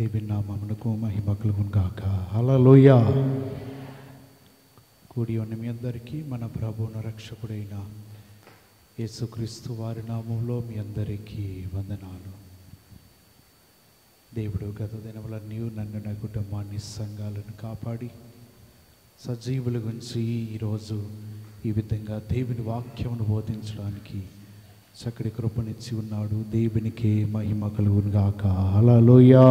దేవుని నామమునకు మహిమ కలుగును గాక. హల్లెలూయా. కూడి ఉన్న మీ అందరికీ మన ప్రభువును రక్షకుడైన యేసుక్రీస్తు వారి నామంలో మీ అందరికీ వందనాలు. దేవుడు గత దినములన్నీ నన్ను నా కుటుంబాన్ని సంఘాలను కాపాడి సజీవుల గురించి ఈరోజు ఈ విధంగా దేవుని వాక్యమును బోధించడానికి చక్కటి కృపనిచ్చి ఉన్నాడు. దేవునికి మహిమ కలుగును గాక. హల్లెలూయా.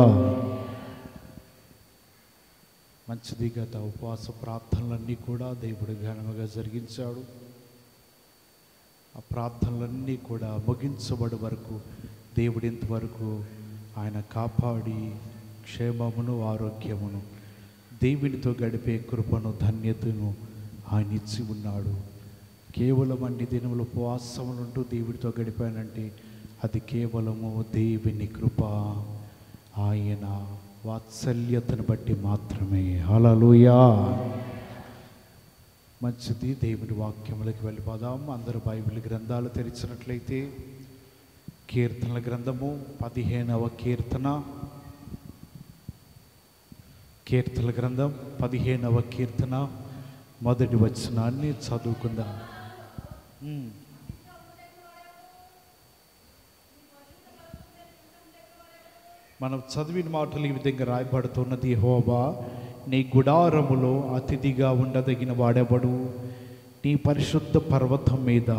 మంచిది. గత ఉపవాస ప్రార్థనలన్నీ కూడా దేవుడు ఘనముగా జరిగించాడు. ఆ ప్రార్థనలన్నీ కూడా ముగించబడి వరకు దేవుడు ఇంతవరకు ఆయన కాపాడి క్షేమమును ఆరోగ్యమును దేవునితో గడిపే కృపను ధన్యతను ఆయన ఇచ్చి ఉన్నాడు. కేవలం అన్ని దినములు ఉపవాసములుంటూ దేవుడితో గడిపానంటే అది కేవలము దేవుని కృప, ఆయన వాత్సల్యతను బట్టి మాత్రమే. హల్లెలూయా. మంచిది. దేవుని వాక్యములకు వెళ్ళిపోదాం. అందరూ బైబిల్ గ్రంథాలు తెరిచినట్లయితే కీర్తనల గ్రంథము 15వ కీర్తన, కీర్తనల గ్రంథం 15వ కీర్తన మొదటి వచనాన్ని చదువుకుందాం. మనం చదివిన మాటలు ఈ విధంగా రాయబడుతున్నది. యెహోవా, నీ గుడారములో అతిథిగా ఉండదగిన వాడెవడు? నీ పరిశుద్ధ పర్వతం మీద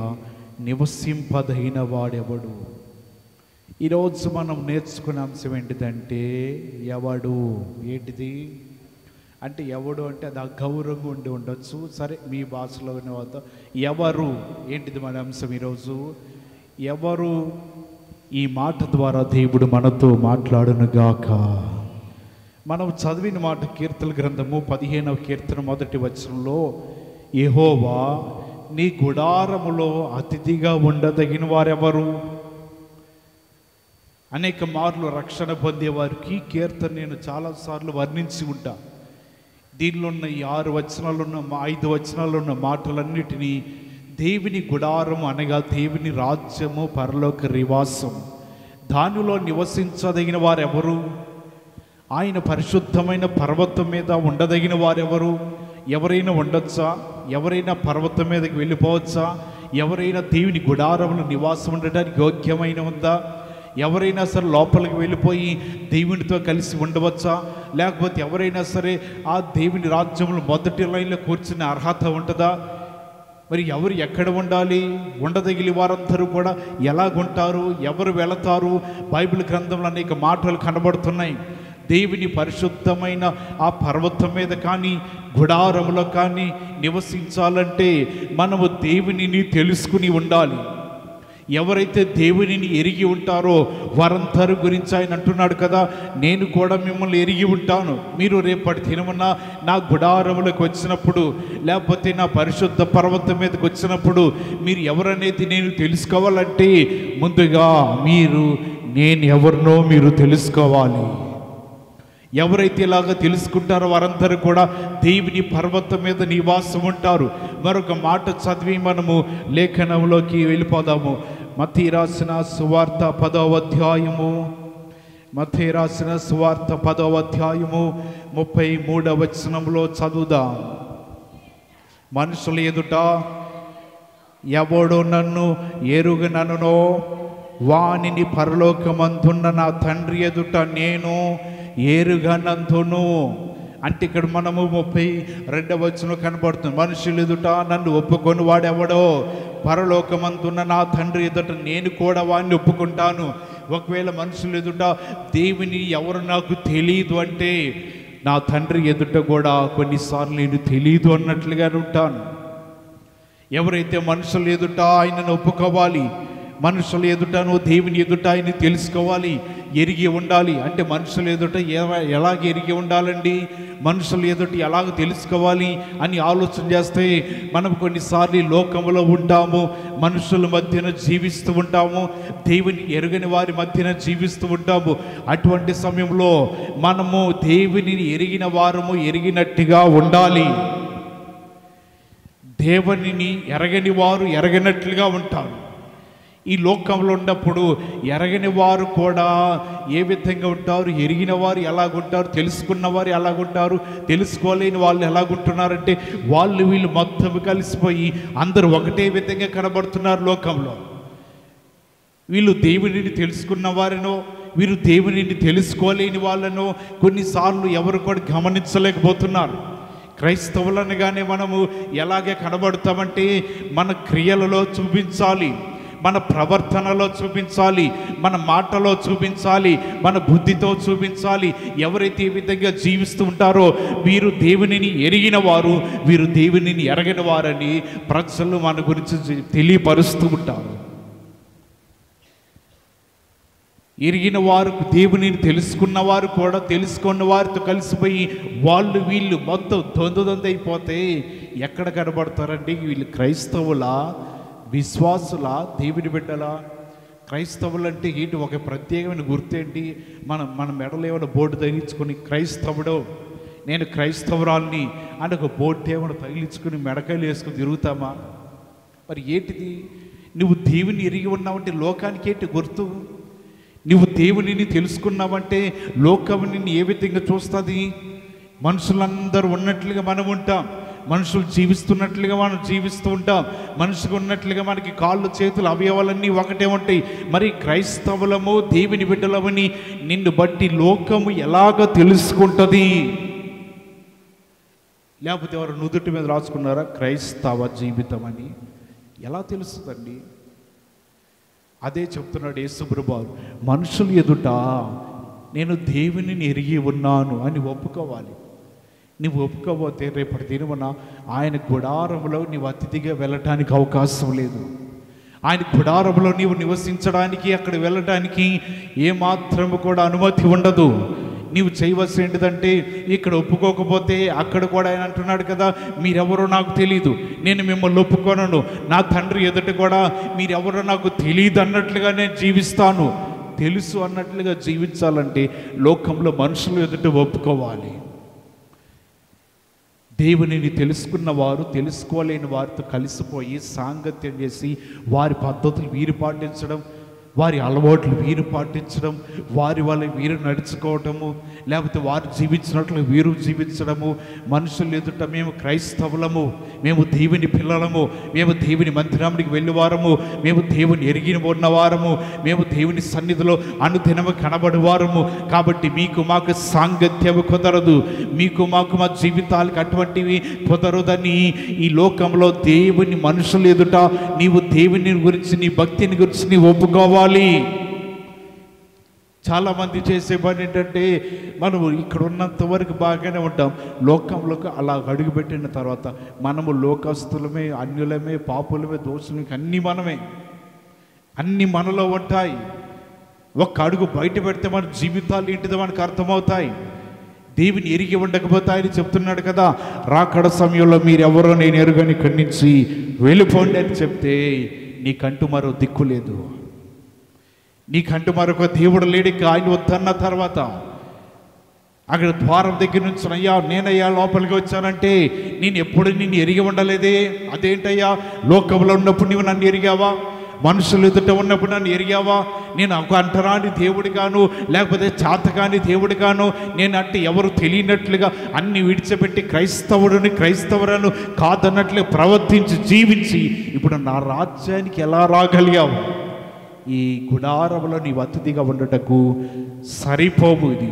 నివసింపదగిన వాడెవడు? ఈరోజు మనం నేర్చుకునే అంశం ఏంటిదంటే ఎవడు. ఏంటిది అంటే ఎవడు అంటే అది అగౌరవంగా ఉండి ఉండొచ్చు. సరే, మీ భాషలో వినవద్ద ఎవరు ఏంటిది మన అంశం ఈరోజు. ఎవరు? ఈ మాట ద్వారా దేవుడు మనతో మాట్లాడునుగాక. మనం చదివిన మాట కీర్తన గ్రంథము 15వ కీర్తన మొదటి వచనంలో, యెహోవా, నీ గుడారములో అతిథిగా ఉండదగిన వారెవరు? అనేక మార్లు రక్షణ పొందేవారికి కీర్తన నేను చాలాసార్లు వర్ణించి ఉంటా. దీనిలో ఉన్న ఈ 6 వచనాలు ఉన్న 5 వచనాలు ఉన్న మాటలన్నిటినీ దేవుని గుడారం అనగా దేవుని రాజ్యము, పరలోక నివాసం, దానిలో నివసించదగిన వారెవరు? ఆయన పరిశుద్ధమైన పర్వతం మీద ఉండదగిన వారెవరు? ఎవరైనా ఉండొచ్చా? ఎవరైనా పర్వతం మీదకి వెళ్ళిపోవచ్చా? ఎవరైనా దేవుని గుడారంలో నివాసం ఉండడానికి యోగ్యమైన ఉందా? ఎవరైనా సరే లోపలికి వెళ్ళిపోయి దేవునితో కలిసి ఉండవచ్చా? లేకపోతే ఎవరైనా సరే ఆ దేవుని రాజ్యంలో మొదటి లైన్లో కూర్చునే అర్హత ఉంటుందా? మరి ఎవరు ఎక్కడ ఉండాలి? ఉండదగిలి వారందరూ కూడా ఎలాగుంటారు? ఎవరు వెళతారు? బైబిల్ గ్రంథంలో అనేక మాటలు కనబడుతున్నాయి. దేవుని పరిశుద్ధమైన ఆ పర్వతం మీద కానీ గుడారంలో కానీ నివసించాలంటే మనము దేవునిని తెలుసుకుని ఉండాలి. ఎవరైతే దేవునిని ఎరిగి ఉంటారో వారందరి గురించి ఆయన అంటున్నాడు కదా, నేను కూడా మిమ్మల్ని ఎరిగి ఉంటాను. మీరు రేపటి దినమున నా గుడారములకు వచ్చినప్పుడు, లేకపోతే నా పరిశుద్ధ పర్వతం మీదకి వచ్చినప్పుడు మీరు ఎవరనేది నేను తెలుసుకోవాలంటే ముందుగా మీరు నేను ఎవరినో మీరు తెలుసుకోవాలి. ఎవరైతే ఇలాగ తెలుసుకుంటారో వారందరూ కూడా దేవుని పర్వతం మీద నివాసం ఉంటారు. మరొక మాట చదివి మనము లేఖనంలోకి వెళ్ళిపోదాము. మత్తయి రాసిన సువార్త 10వ అధ్యాయము, మత్తయి రాసిన సువార్త 10వ అధ్యాయము 33వ వచనంలో చదువుదాం. మనుషుల ఎదుట ఎవడు నన్ను ఎరుగననునో వానిని పరలోకమందున్న నా తండ్రి ఎదుట నేను ఎరుగనందును. అంటే ఇక్కడ మనము 32వ వచనం కనబడుతుంది. మనుషులు ఎదుట నన్ను ఒప్పుకొని వాడెవడో పరలోకమందున్న నా తండ్రి ఎదుట నేను కూడా వాడిని ఒప్పుకుంటాను. ఒకవేళ మనుషులు ఎదుట దేవుని ఎవరు నాకు తెలియదు అంటే నా తండ్రి ఎదుట కూడా కొన్నిసార్లు నేను తెలియదు అన్నట్లుగా ఉంటాను. ఎవరైతే మనుషుల ఎదుట ఆయనను ఒప్పుకోవాలి, మనుషుల ఎదుట నువ్వు దేవుని ఎదుట ఆయన తెలుసుకోవాలి, ఎరిగి ఉండాలి. అంటే మనుషుల ఎదుట ఎలాగ ఎరిగి ఉండాలండి, మనుషుల ఎదుట ఎలాగ తెలుసుకోవాలి అని ఆలోచన చేస్తే మనం కొన్నిసార్లు లోకంలో ఉంటాము, మనుషుల మధ్యన జీవిస్తూ ఉంటాము, దేవుని ఎరుగని వారి మధ్యన జీవిస్తూ ఉంటాము. అటువంటి సమయంలో మనము దేవుని ఎరిగిన వారము ఎరిగినట్టుగా ఉండాలి. దేవునిని ఎరగని వారు ఎరగనట్లుగా ఉంటారు. ఈ లోకంలో ఉన్నప్పుడు ఎరగని వారు కూడా ఏ విధంగా ఉంటారు, ఎరిగిన వారు ఎలాగుంటారు, తెలుసుకున్న వారు ఎలాగుంటారు, తెలుసుకోలేని వాళ్ళు ఎలాగుంటున్నారంటే వాళ్ళు వీళ్ళు మొత్తం కలిసిపోయి అందరూ ఒకటే విధంగా కనబడుతున్నారు లోకంలో. వీళ్ళు దేవునిని తెలుసుకున్న వారినో వీరు దేవునిని తెలుసుకోలేని వాళ్ళనో కొన్నిసార్లు ఎవరు కూడా గమనించలేకపోతున్నారు. క్రైస్తవులనగానే మనము ఎలాగే కనబడతామంటే మన క్రియలలో చూపించాలి, మన ప్రవర్తనలో చూపించాలి, మన మాటలో చూపించాలి, మన బుద్ధితో చూపించాలి. ఎవరైతే ఈ విధంగా జీవిస్తూ ఉంటారో వీరు దేవునిని ఎరిగిన వారు, వీరు దేవునిని ఎరగని వారని ప్రజలు మన గురించి తెలియపరుస్తూ ఉంటారు. ఎరిగిన వారు, దేవునిని తెలుసుకున్న వారు కూడా తెలుసుకున్న వారితో కలిసిపోయి వాళ్ళు వీళ్ళు మొత్తం దొందైపోతే ఎక్కడ కనబడతారండి? వీళ్ళు క్రైస్తవులా, విశ్వాసులా, దేవుని బిడ్డలా? క్రైస్తవులు అంటే ఏంటి? ఒక ప్రత్యేకమైన గుర్తేంటి? మన మెడలో ఏమైనా బోర్డు తగిలించుకొని క్రైస్తవుడు, నేను క్రైస్తవురాల్ని అని ఒక బోర్డు ఏమైనా తగిలించుకుని మెడకాయలు వేసుకుని తిరుగుతామా? మరి ఏంటిది? నువ్వు దేవుని ఎరిగి ఉన్నావంటే లోకానికి ఏంటి గుర్తు? నువ్వు దేవునిని తెలుసుకున్నావంటే లోకం నిన్ను ఏ విధంగా చూస్తుంది? మనుషులందరూ ఉన్నట్లుగా మనం ఉంటాం, మనుషులు జీవిస్తున్నట్లుగా మనం జీవిస్తూ ఉంటాం, మనుషులు ఉన్నట్లుగా మనకి కాళ్ళు చేతులు అవయవాలన్నీ ఒకటే ఉంటాయి. మరి క్రైస్తవులము, దేవుని బిడ్డలమని నిన్ను బట్టి లోకము ఎలాగ తెలుసుకుంటుంది? లేకపోతే ఎవరు నుదుటి మీద రాసుకున్నారా క్రైస్తవ జీవితం అని? ఎలా తెలుస్తుందండి? అదే చెప్తున్నాడు యేసుప్రభువు, మనుషుల ఎదుట నేను దేవునిని ఎరిగి ఉన్నాను అని ఒప్పుకోవాలి. నువ్వు ఒప్పుకోకపోతే రేపటి దినమున ఆయన గుడారంలో నీవు అతిథిగా వెళ్ళటానికి అవకాశం లేదు. ఆయన గుడారంలో నీవు నివసించడానికి, అక్కడ వెళ్ళటానికి ఏమాత్రము కూడా అనుమతి ఉండదు. నీవు చేయవలసిన ఏంటిదంటే ఇక్కడ ఒప్పుకోకపోతే అక్కడ కూడా ఆయన అంటున్నాడు కదా, మీరెవరో నాకు తెలీదు, నేను మిమ్మల్ని ఒప్పుకోనను, నా తండ్రి ఎదుట కూడా మీరెవరో నాకు తెలియదు అన్నట్లుగా నేను జీవిస్తాను. తెలుసు అన్నట్లుగా జీవించాలంటే లోకంలో మనుషులు ఎదుట ఒప్పుకోవాలి. దేవునిని తెలుసుకున్న వారు తెలుసుకోలేని వారితో కలిసిపోయి సాంగత్యం చేసి వారి పద్ధతులు వీరు పాటించడం, వారి అలవాట్లు వీరు పాటించడం, వారి వల్ల వీరు నడుచుకోవటము, లేకపోతే వారు జీవించినట్లు వీరు జీవించడము. మనుషులు ఎదుట మేము క్రైస్తవులము, మేము దేవుని పిల్లలము, మేము దేవుని మందిరానికి వెళ్ళేవారము, మేము దేవుని ఎరిగిన ఉన్నవారము, మేము దేవుని సన్నిధిలో అనుదినము కనబడేవారము, కాబట్టి మీకు మాకు సాంగత్యము కుదరదు, మీకు మాకు మా జీవితాలకు అటువంటివి కుదరదని ఈ లోకంలో దేవుని మనుషులు ఎదుట నీవు దేవుని గురించి, నీ భక్తిని గురించి నీవు ఒప్పుకోవాలి. చాలామంది చేసే పని ఏంటంటే మనము ఇక్కడ ఉన్నంత వరకు బాగానే ఉంటాం, లోకంలోకి అలా అడుగుపెట్టిన తర్వాత మనము లోకస్తులమే, అన్యులమే, పాపులమే, దోషులమే, అన్నీ మనలో ఉంటాయి. ఒక్క అడుగు బయట పెడితే మన జీవితాలు ఏంటిదో మనకు అర్థమవుతాయి. దేవుని ఎరిగి ఉండకపోతే ఆయన చెప్తున్నాడు కదా, రాకడ సమయంలో మీరెవరో నేను ఎరుగని ఇక్కడి నుంచి వెళ్ళిపోండి అని చెప్తే నీకంటూ మరో దిక్కు లేదు, నీకంటూ మరొక దేవుడు లేడు. ఆయన వద్దన్న తర్వాత అక్కడ ద్వారం దగ్గర నుంచి అయ్యా నేనయ్యా లోపలికి వచ్చానంటే నేను ఎప్పుడు నిన్ను ఎరిగి ఉండలేదే. అదేంటయ్యా, లోకంలో ఉన్నప్పుడు నువ్వు నన్ను ఎరిగావా? మనుషులు ఎదుట ఉన్నప్పుడు నన్ను ఎరిగావా? నేను ఒక అంటరాని దేవుడి గాను, లేకపోతే చాతకాని దేవుడి గాను, నేను అంటే ఎవరు తెలియనట్లుగా అన్ని విడిచిపెట్టి క్రైస్తవులను కాదన్నట్లు ప్రవర్తించి జీవించి ఇప్పుడు నా రాజ్యానికి ఎలా రాగలిగావు? ఈ గుడారంలో నీవు అతిథిగా ఉండటకు సరిపోవు. ఇది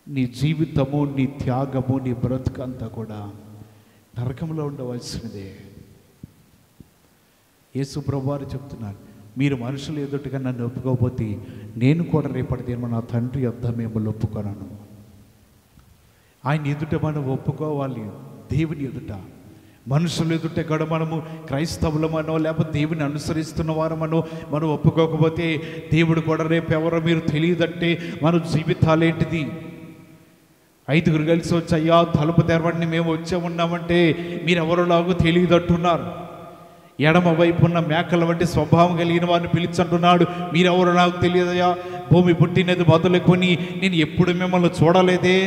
నీ జీవితము, నీ త్యాగము, నీ బ్రతుకంతా కూడా నరకంలో ఉండవలసినదే. యేసు ప్రభువారు చెప్తున్నారు, మీరు మనుషులు ఎదుటగా నన్ను ఒప్పుకోకపోతే నేను కూడా రేపటి దినం నా తండ్రి యొద్ద మిమ్మల్ని ఒప్పుకొనను. ఆయన ఎదుట మనం ఒప్పుకోవాలి. దేవుని ఎదుట, మనుషులు ఎదుట కూడా మనము క్రైస్తవులమనో లేకపోతే దేవుని అనుసరిస్తున్న వారమనో మనం ఒప్పుకోకపోతే దేవుడు కూడా రేపు ఎవరో మీరు తెలియదంటే మన జీవితాలు ఏంటిది? 5గురు కలిసి వచ్చి అయ్యా తలుపు తెరవండి మేము వచ్చే ఉన్నామంటే మీరెవరో నాకు తెలియదంటున్నారు. ఎడమ వైపు ఉన్న మేకల వంటి స్వభావం కలిగిన వారిని పిలిచంటున్నాడు, మీరెవరో నాకు తెలియదయ్యా, భూమి పుట్టినది మొదలుకొని నేను ఎప్పుడు మిమ్మల్ని చూడలేదే.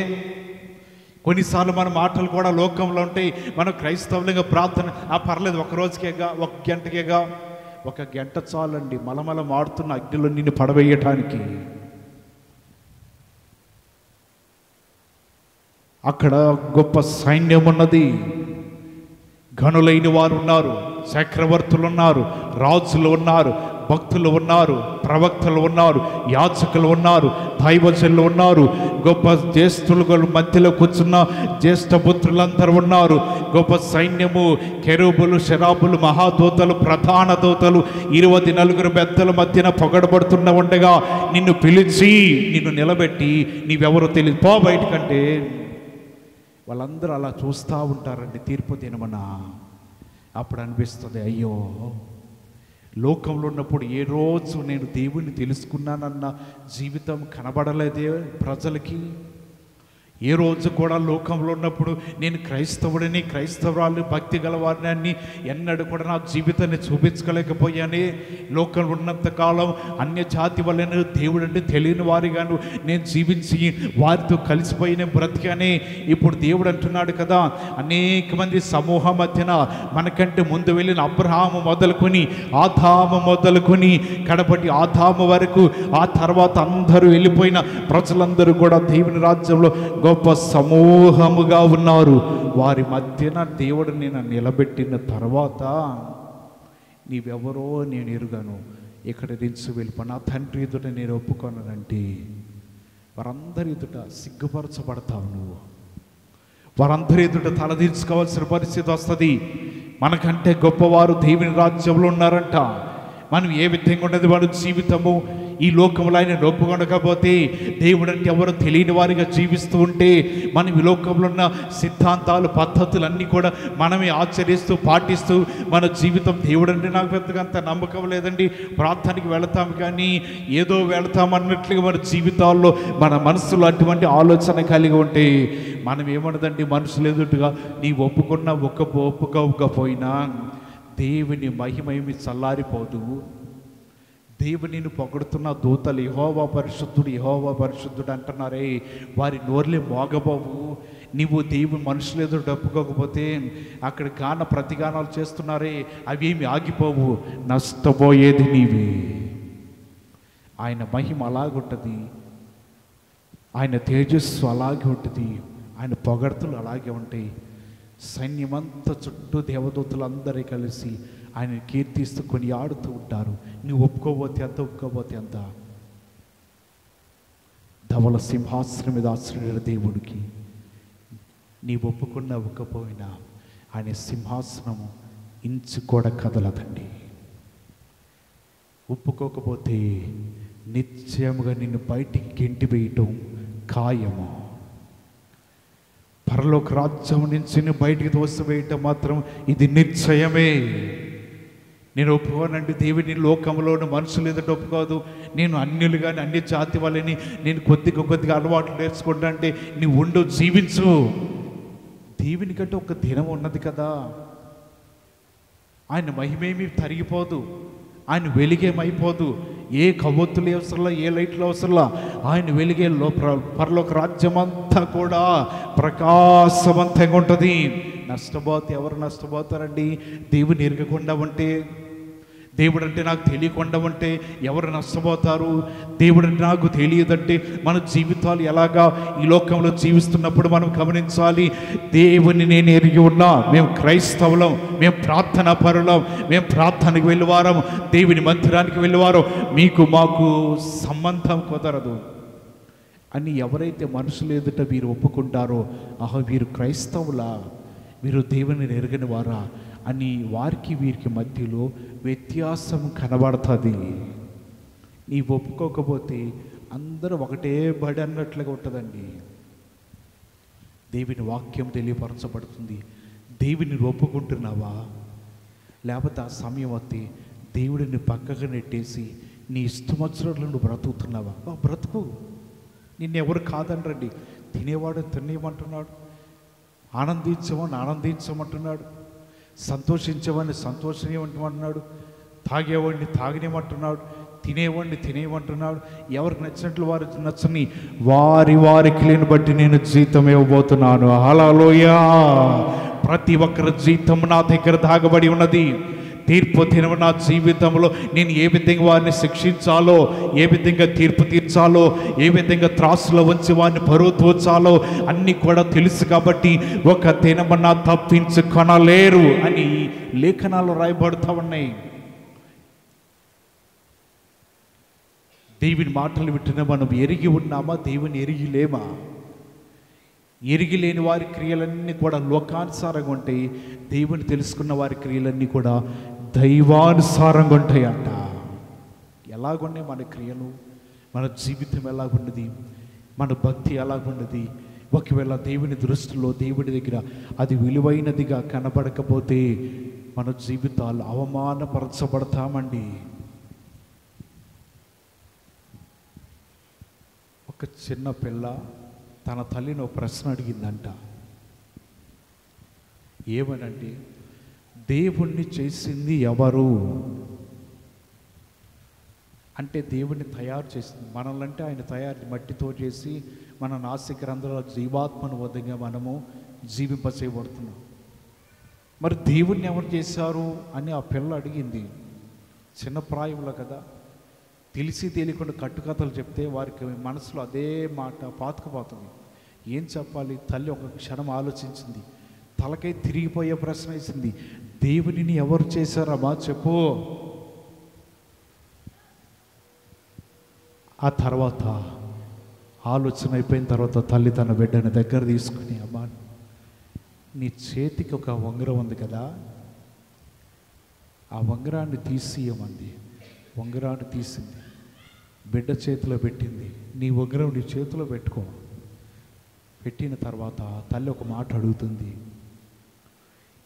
కొన్నిసార్లు మన మాటలు కూడా లోకంలో ఉంటాయి. మనం క్రైస్తవులుగా ప్రార్థన పర్లేదు, ఒక రోజుకేగా, ఒక గంటకేగా, 1 గంట చాలండి మలమల మాడుతున్న అగ్నిలో నిన్ను పడవేయటానికి. అక్కడ గొప్ప సైన్యం ఉన్నది, గనులైన వారు ఉన్నారు, చక్రవర్తులు ఉన్నారు, రాజులు ఉన్నారు, భక్తులు ఉన్నారు, ప్రవక్తలు ఉన్నారు, యాజకులు ఉన్నారు, దైవజనులు ఉన్నారు, గొప్ప జ్యేష్ఠులు మధ్యలో కూర్చున్న జ్యేష్ఠపుత్రులందరూ ఉన్నారు. గొప్ప సైన్యము, కెరూబులు, శరాబులు, మహాదూతలు, ప్రధాన దూతలు 24 పెద్దల మధ్యన పొగడబడుతున్న ఉండగా నిన్ను పిలిచి నిన్ను నిలబెట్టి నీవెవరో తెలియదు పో బయటకంటే వాళ్ళందరూ అలా చూస్తూ ఉంటారండి తీర్పు దినమన. అప్పుడు అనిపిస్తుంది, అయ్యో లోకంలో ఉన్నప్పుడు ఏ రోజు నేను దేవుణ్ణి తెలుసుకున్నానన్న జీవితం కనబడలేదే ప్రజలకి. ఏ రోజు కూడా లోకంలో ఉన్నప్పుడు నేను క్రైస్తవుడిని, క్రైస్తవురాలు, భక్తి గలవారిని ఎన్నడూ కూడా నా జీవితాన్ని చూపించలేకపోయానే. లోకంలో ఉన్నంతకాలం అన్య జాతి వలన దేవుడు అంటే తెలియని వారిగాను నేను జీవించి వారితో కలిసిపోయిన బ్రతికానే. ఇప్పుడు దేవుడు అంటున్నాడు కదా, అనేక మంది సమూహం మధ్యన మనకంటే ముందు వెళ్ళిన అబ్రహాము మొదలుకొని ఆదాము మొదలుకొని కడపటి ఆదాము వరకు, ఆ తర్వాత అందరూ వెళ్ళిపోయిన ప్రజలందరూ కూడా దేవుని రాజ్యంలో గొప్ప సమూహముగా ఉన్నారు. వారి మధ్యన దేవుడు నేను నిలబెట్టిన తర్వాత నీవెవరో నేను ఎరుగను, ఇక్కడ నుంచి వెళ్ళిపో, నా తండ్రి ఎదుట నేను ఒప్పుకోనంటే వారందరి ఎదుట సిగ్గుపరచబడతావు నువ్వు. వారందరి ఎదుట తలదించుకోవాల్సిన పరిస్థితి వస్తుంది. మనకంటే గొప్పవారు దేవుని రాజ్యంలో ఉన్నారంట. మనం ఏ విధంగా ఉన్నది వాడు జీవితము ఈ లోకంలో ఆయన ఒప్పుకొనకపోతే, దేవుడు అంటే ఎవరో తెలియని వారిగా జీవిస్తూ ఉంటే, మనం ఈ లోకంలో ఉన్న సిద్ధాంతాలు పద్ధతులు అన్నీ కూడా మనమే ఆచరిస్తూ పాటిస్తూ మన జీవితం దేవుడు అంటే నాకు పెద్దగా అంత నమ్మకం లేదండి, ప్రార్థనకి వెళతాం కానీ ఏదో వెళతాం అన్నట్లుగా మన జీవితాల్లో మన మనసులో అటువంటి ఆలోచన కలిగి ఉంటే మనం ఏమన్నదండి, మనుషులు ఎదుటిగా నీ ఒప్పుకోకపోయినా దేవుని మహిమేమి చల్లారిపోదు. దేవునిని పొగడుతున్న దూతలు యెహోవా పరిశుద్ధుడు, యెహోవా పరిశుద్ధుడు అంటున్నారే, వారి నోర్లే మోగబోవు. నీవు దేవుని మనుషులు ఎదురు ఒప్పుకోకపోతే అక్కడ గాన ప్రతిగానాలు చేస్తున్నారే అవేమి ఆగిపోవు, నష్టపోయేది నీవే. ఆయన మహిమ అలాగుంటుంది, ఆయన తేజస్సు అలాగే ఉంటుంది, ఆయన పొగడ్తలు అలాగే ఉంటాయి. సైన్యమంతా చుట్టూ దేవదూతలందరూ కలిసి ఆయన కీర్తిస్తూ కొనియాడుతూ ఉంటారు. నువ్వు ఒప్పుకోబోతే అంత, ఒప్పుకోబోతే అంత. ధవల సింహాసనం మీద ఆశ్రయుడైన దేవుడికి నీవు ఒప్పుకున్నా ఒప్పుకపోయినా ఆయన సింహాసనము ఇంచు కూడా కదలదండి. ఒప్పుకోకపోతే నిశ్చయముగా నిన్ను బయటికి గెంటి వేయటం ఖాయము. పరలోక రాజ్యం నుంచి బయటికి తోసివేయటం మాత్రం ఇది నిశ్చయమే. నేను ఒప్పుకోనండి దేవుని లోకంలోని మనుషులు ఎదుట ఒప్పుకోదు. నేను అన్యులు కానీ అన్ని జాతి వాళ్ళని నేను కొద్దిగా అలవాట్లు నేర్చుకుంటా అంటే నీవు ఉండు, జీవించు. దేవుని కంటే ఒక దినం ఉన్నది కదా, ఆయన మహిమేమి తరిగిపోదు, ఆయన వెలిగేమైపోదు. ఏ కవ్వొత్తులు అవసరంలా, ఏ లైట్లు అవసరంలా, ఆయన వెలిగే పరలోక రాజ్యం అంతా కూడా ప్రకాశవంతంగా ఉంటుంది. నష్టపోతే ఎవరు నష్టపోతారండి? దేవుని ఎరగకుండా ఉంటే, దేవుడు అంటే నాకు తెలియకుండా ఉంటే ఎవరు నష్టపోతారు? దేవుడు అంటే నాకు తెలియదంటే మన జీవితాలు ఎలాగా ఈ లోకంలో జీవిస్తున్నప్పుడు మనం గమనించాలి. దేవుని నేను ఎరిగి ఉన్నా, మేము క్రైస్తవులం, మేము ప్రార్థనా పరులం, మేము ప్రార్థనకు వెళ్ళేవారం, దేవుని మందిరానికి వెళ్ళేవారం, మీకు మాకు సంబంధం కుదరదు అని ఎవరైతే మనుషులు ఎదుట వీరు ఒప్పుకుంటారో, ఆహా వీరు క్రైస్తవులా, వీరు దేవుని ఎరగని వారా అని వారికి వీరికి మధ్యలో వ్యత్యాసం కనబడుతుంది. నీ ఒప్పుకోకపోతే అందరూ ఒకటే బడి అన్నట్లుగా ఉంటుందండి. దేవుని వాక్యం తెలియపరచబడుతుంది. దేవుని ఒప్పుకుంటున్నావా? లేకపోతే ఆ సమయం వస్తే దేవుడిని పక్కకు నెట్టేసి నీ ఇష్టమొచ్చినట్లు నువ్వు బ్రతుకుతున్నావా? బ్రతుకు, నిన్నెవరు కాదనరండి. తినేవాడు తినేయమంటున్నాడు, ఆనందించమని ఆనందించమంటున్నాడు, సంతోషించమని సంతోషించమంటున్నాడు, తాగేవాడిని తాగనేమంటున్నాడు, తినేవాడిని తినేయమంటున్నాడు. ఎవరికి నచ్చినట్లు వారు నచ్చని వారి క్రియను బట్టి నేను జీతం ఇవ్వబోతున్నాను. హల్లెలూయా! ప్రతి ఒక్కరి జీతం నా దగ్గర దాగబడి ఉన్నది. తీర్పు దినము నా జీవితంలో నేను ఏ విధంగా వారిని శిక్షించాలో, ఏ విధంగా తీర్పు తీర్చాలో, ఏ విధంగా త్రాసులో ఉంచి వారిని పరువు తోచాలో అన్నీ కూడా తెలుసు కాబట్టి ఒక దినమన్నా తప్పించుకొనలేరు అని లేఖనాలు రాయబడుతూ ఉన్నాయి. దేవుని మాటలు వింటున్న మనం ఎరిగి ఉన్నామా? దేవుని ఎరిగి లేమా? ఎరిగి లేని వారి క్రియలన్నీ కూడా లోకానుసారంగా ఉంటాయి. దేవుని తెలుసుకున్న వారి క్రియలన్నీ కూడా దైవానుసారంగా ఉంటాయి అంట. ఎలాగున్నాయి మన క్రియలు? మన జీవితం ఎలాగున్నది? మన భక్తి ఎలాగున్నది? ఒకవేళ దేవుని దృష్టిలో, దేవుడి దగ్గర అది విలువైనదిగా కనబడకపోతే మన జీవితాలు అవమానపరచబడతామండి. ఒక చిన్న పిల్ల తన తల్లిని ఒక ప్రశ్న అడిగిందంట. ఏమనంటే, దేవుణ్ణి చేసింది ఎవరు అంటే, దేవుణ్ణి తయారు చేసింది మనల్నంటే ఆయన తయారు మట్టితో చేసి మన నాసిక రంధ్రాల జీవాత్మను వద్దగా మనము జీవింపచేయబడుతున్నాం. మరి దేవుణ్ణి ఎవరు చేశారు అని ఆ పిల్ల అడిగింది. చిన్న ప్రాయంలో కదా, తెలిసి తెలియకుండా కట్టుకథలు చెప్తే వారికి మనసులో అదే మాట పాతుకుపోతుంది. ఏం చెప్పాలి? తల్లి ఒక క్షణం ఆలోచించింది. తలకై తిరిగిపోయే ప్రశ్న వేసింది, దేవునిని ఎవరు చేశారమ్మా చెప్పు. ఆ తర్వాత ఆలోచన అయిపోయిన తర్వాత తల్లి తన బిడ్డని దగ్గర తీసుకుని, అమ్మా నీ చేతికి ఒక ఉంగరం ఉంది కదా, ఆ ఉంగరాన్ని తీసియమంది. ఉంగరాన్ని తీసింది, బిడ్డ చేతిలో పెట్టింది. నీ ఉంగరం నీ చేతిలో పెట్టుకో. పెట్టిన తర్వాత తల్లి ఒక మాట అడుగుతుంది,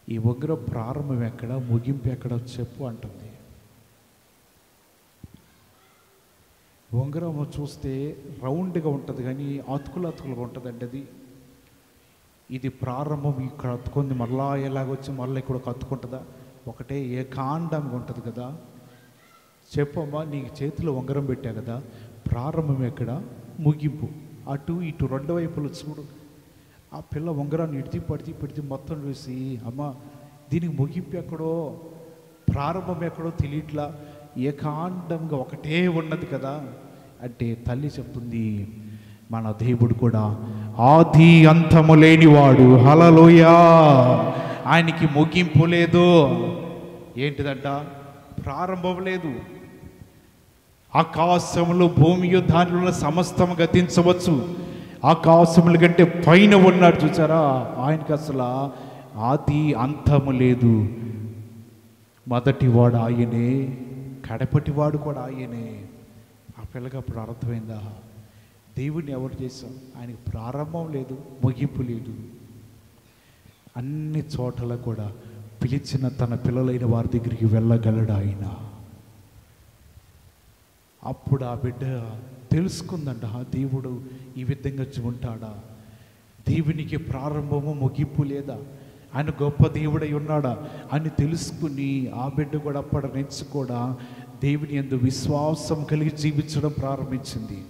ఈ ఉంగరం ప్రారంభం ఎక్కడ, ముగింపు ఎక్కడ చెప్పు అంటుంది. ఉంగరం చూస్తే రౌండ్గా ఉంటుంది కానీ అతుకులుగా ఉంటుందండి. ఇది ప్రారంభం ఇక్కడ అతుకుంది, మళ్ళా ఎలాగొచ్చి మళ్ళీ ఇక్కడ కత్తుకుంటుందా? ఒకటే ఏకాండంగా ఉంటుంది కదా. చెప్పమ్మా, నీకు చేతిలో ఉంగరం పెట్టా కదా, ప్రారంభం ఎక్కడ, ముగింపు అటు ఇటు రెండు వైపులు చూడు. ఆ పిల్ల ఉంగరాన్ని పెడితే మొత్తం చూసి, అమ్మ దీనికి ముగింపు ఎక్కడో ప్రారంభం ఎక్కడో తెలియట్లా, ఏకాండంగా ఒకటే ఉన్నది కదా అంటే తల్లి చెప్తుంది, మన దేవుడు కూడా ఆది అంతము లేనివాడు. హల్లెలూయా. ఆయనకి ముగింపు లేదు. ఏంటిదంట? ప్రారంభం లేదు. ఆకాశములు భూమియు దానిలో సమస్తం గతించవచ్చు, ఆకాశముల కంటే పైన ఉన్నాడు చూసారా, ఆయనకి అసలు ఆది అంతము లేదు. మొదటివాడు ఆయనే, కడపటివాడు కూడా ఆయనే. ఆ పిల్లకి అప్పుడు అర్థమైందా, దేవుడిని ఎవరు చేశాం? ఆయనకి ప్రారంభం లేదు, ముగింపు లేదు. అన్ని చోట్ల కూడా పిలిచిన తన పిల్లలైన వారి దగ్గరికి వెళ్ళగలడు ఆయన. అప్పుడు ఆ బిడ్డ తెలుసుకుందంట, దేవుడు ఈ విధంగా ఉంటాడా, దేవునికి ప్రారంభము ముగింపు లేదా, ఆయన గొప్ప దేవుడై ఉన్నాడా అని తెలుసుకుని ఆ బిడ్డ కూడా అప్పటి నుంచి కూడా దేవుని యందు విశ్వాసం కలిగి జీవించడం ప్రారంభించింది.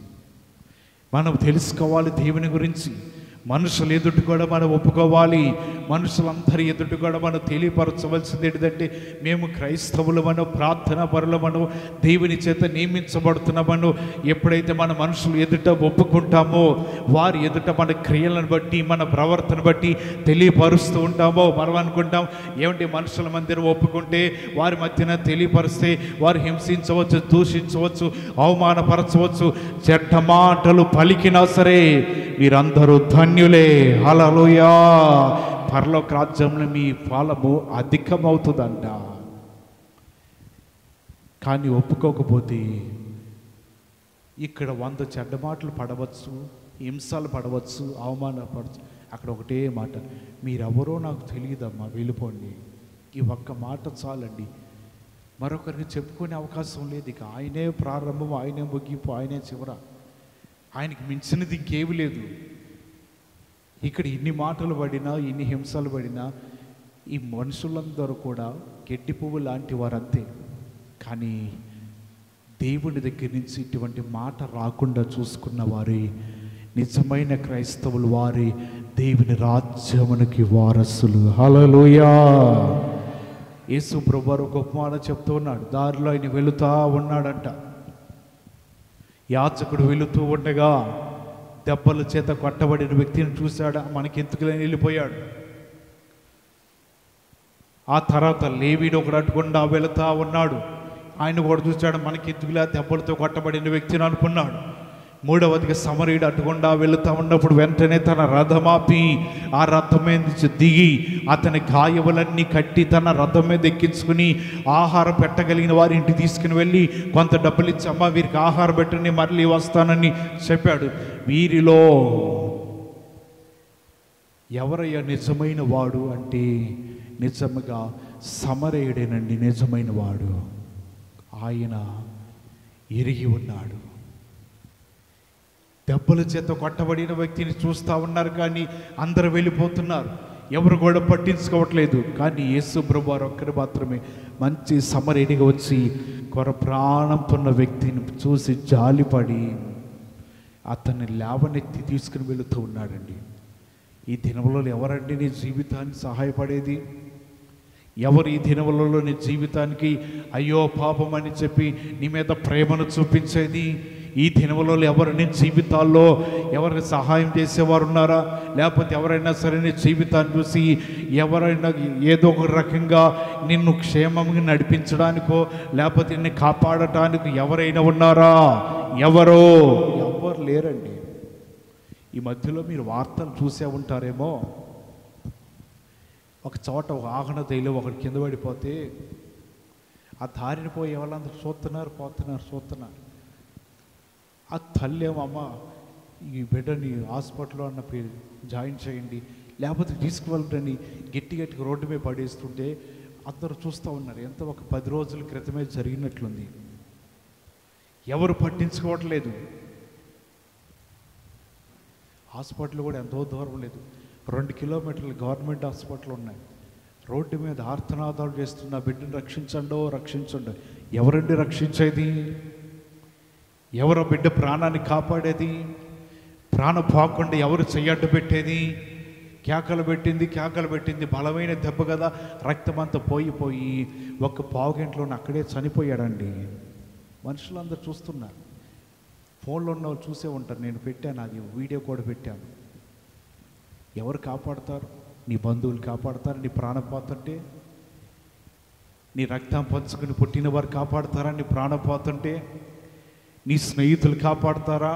మనం తెలుసుకోవాలి దేవుని గురించి. మనుషులు ఎదుటి కూడా మనం ఒప్పుకోవాలి. మనుషులందరి ఎదుటి కూడా మనం తెలియపరచవలసింది ఏంటంటే, మేము క్రైస్తవులమనో, ప్రార్థన పరులమనో, దేవుని చేత నియమించబడుతున్నామనో. ఎప్పుడైతే మన మనుషులు ఎదుట ఒప్పుకుంటామో, వారి ఎదుట మన క్రియలను బట్టి, మన ప్రవర్తన బట్టి తెలియపరుస్తూ ఉంటామో, మనం అనుకుంటాం ఏమంటే మనుషుల మధ్యన ఒప్పుకుంటే, వారి మధ్యన తెలియపరిస్తే వారు హింసించవచ్చు, దూషించవచ్చు, అవమానపరచవచ్చు, చెడ్డ మాటలు పలికినా సరే మీరందరూ ధన్యులే. హల్లెలూయా. పరలోక రాజ్యంలో మీ ఫలము అధికమవుతుందంట. కానీ ఒప్పుకోకపోతే ఇక్కడ 100 చెడ్డ మాటలు పడవచ్చు, హింసలు పడవచ్చు, అవమానపడవచ్చు. అక్కడ ఒకటే మాట, మీరెవరో నాకు తెలియదమ్మా, వెళ్ళిపోండి. ఈ ఒక్క మాట చాలండి. మరొకరికి చెప్పుకునే అవకాశం లేదు. ఇక ఆయనే ప్రారంభం, ఆయనే ముగింపు, ఆయనే చివర. ఆయనకి మించినది ఇంకేమీ లేదు. ఇక్కడ ఇన్ని మాటలు పడినా, ఇన్ని హింసలు పడినా ఈ మనుషులందరూ కూడా గడ్డి పువ్వు లాంటి వారంతే. కానీ దేవుని దగ్గర నుంచి ఇటువంటి మాట రాకుండా చూసుకున్న వారి నిజమైన క్రైస్తవులు, వారి దేవుని రాజ్యమునికి వారసులు. హల్లెలూయా. యేసు ప్రభువారు ఒక ఉపమానం చెప్తూ ఉన్నాడు. దారిలో ఆయన వెళుతూ ఉన్నాడంట. యాచకుడు వెళుతూ ఉండగా దెబ్బల చేత కొట్టబడిన వ్యక్తిని చూశాడు. మనకెందుకులేని వెళ్ళిపోయాడు. ఆ తర్వాత లేవీడు ఒకడు అటుకుండా వెళుతూ ఉన్నాడు. ఆయన కూడా చూశాడు, మనకెందుకులే దెబ్బలతో కొట్టబడిన వ్యక్తిని అనుకున్నాడు. మూడవదిగా సమరీయుడు అటుకుండా వెళుతూ ఉన్నప్పుడు వెంటనే తన రథమాపి ఆ రథం మీద నుంచి దిగి అతని గాయములన్నీ కట్టి తన రథం మీద ఎక్కించుకుని ఆహారం పెట్టగలిగిన వారి ఇంటికి తీసుకుని వెళ్ళి కొంత డబ్బులు ఇచ్చి, అమ్మ వీరికి ఆహారం పెట్టని మళ్ళీ వస్తానని చెప్పాడు. వీరిలో ఎవరయ్యా నిజమైన వాడు అంటే నిజముగా సమరయుడేనండి నిజమైన వాడు. ఆయన ఎరిగి ఉన్నాడు. దెబ్బల చేత కొట్టబడిన వ్యక్తిని చూస్తూ ఉన్నారు, కానీ అందరూ వెళ్ళిపోతున్నారు, ఎవరు కూడా పట్టించుకోవట్లేదు. కానీ యేసు ప్రభువారు ఒక్కరు మాత్రమే మంచి సమరయుడిగా వచ్చి ప్రాణంతో ఉన్న వ్యక్తిని చూసి జాలిపడి అతన్ని లేవనెత్తి తీసుకుని వెళుతూ ఉన్నాడండి. ఈ దినములలో ఎవరండి నీ జీవితానికి సహాయపడేది? ఎవరు ఈ దినములలో నీ జీవితానికి అయ్యో పాపం అని చెప్పి నీ మీద ప్రేమను చూపించేది? ఈ దినములలో ఎవరు నీ జీవితాల్లో ఎవరికి సహాయం చేసేవారు ఉన్నారా? లేకపోతే ఎవరైనా సరే నీ జీవితాన్ని చూసి ఎవరైనా ఏదో ఒక రకంగా నిన్ను క్షేమంగా నడిపించడానికో లేకపోతే నిన్ను కాపాడటానికి ఎవరైనా ఉన్నారా? ఎవరు లేరండి. ఈ మధ్యలో మీరు వార్తలు చూసే ఉంటారేమో, ఒక చోట వాహన తైలో ఒకటి కింద పడిపోతే ఆ దారిని పోయే వాళ్ళందరూ చూస్తున్నారు. ఆ తల్లి ఏమో, అమ్మ ఈ బిడ్డని హాస్పిటల్లో అన్న జాయిన్ చేయండి లేకపోతే తీసుకువెళ్ళండి గట్టిగా రోడ్డు మీద పడేస్తుంటే అందరూ చూస్తూ ఉన్నారు. ఎంత ఒక 10 రోజుల క్రితమే జరిగినట్లుంది. ఎవరు పట్టించుకోవట్లేదు. హాస్పిటల్ కూడా ఎంతో దూరం లేదు, 2 కిలోమీటర్లు గవర్నమెంట్ హాస్పిటల్ ఉన్నాయి. రోడ్డు మీద ఆర్తనాదాలు చేస్తున్న బిడ్డను రక్షించండి. ఎవరండి రక్షించేది? ఎవరో బిడ్డ ప్రాణాన్ని కాపాడేది? ప్రాణం పోకుండా ఎవరు చెయ్యడ్డు పెట్టేది? కేకలు పెట్టింది, బలమైన దెబ్బ కదా, రక్తమంతా పోయి ఒక పావుగంటలోనే అక్కడే చనిపోయాడండి. మనుషులందరూ చూస్తున్నారు. ఫోన్లో ఉన్న వాళ్ళు చూసే ఉంటారు. నేను పెట్టాను, అది వీడియో కూడా పెట్టాను. ఎవరు కాపాడతారు? నీ బంధువులు కాపాడతారు నీ ప్రాణం పోతుంటే? నీ రక్తం పంచుకుని పుట్టిన వారు కాపాడతారా నీ ప్రాణం పోతుంటే? నీ స్నేహితులు కాపాడతారా?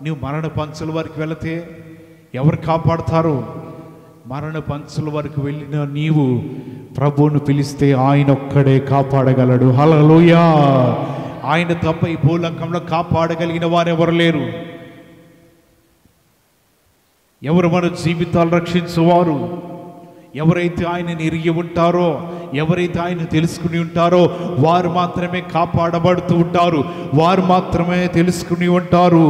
నీవు మరణ పంచుల వరకు వెళితే ఎవరు కాపాడతారు? మరణ పంచుల వరకు వెళ్ళిన నీవు ప్రభువును పిలిస్తే ఆయన ఒక్కడే కాపాడగలడు. హల్లెలూయా! ఆయన తప్ప ఈ భూలోకంలో కాపాడగలిగిన వారు ఎవరు లేరు. ఎవరు మన జీవితాలు రక్షించువారు? ఎవరైతే ఆయనని ఎరిగి ఉంటారో, ఎవరైతే ఆయన తెలుసుకుని ఉంటారో వారు మాత్రమే కాపాడబడుతూ ఉంటారు, వారు మాత్రమే తెలుసుకుని ఉంటారు.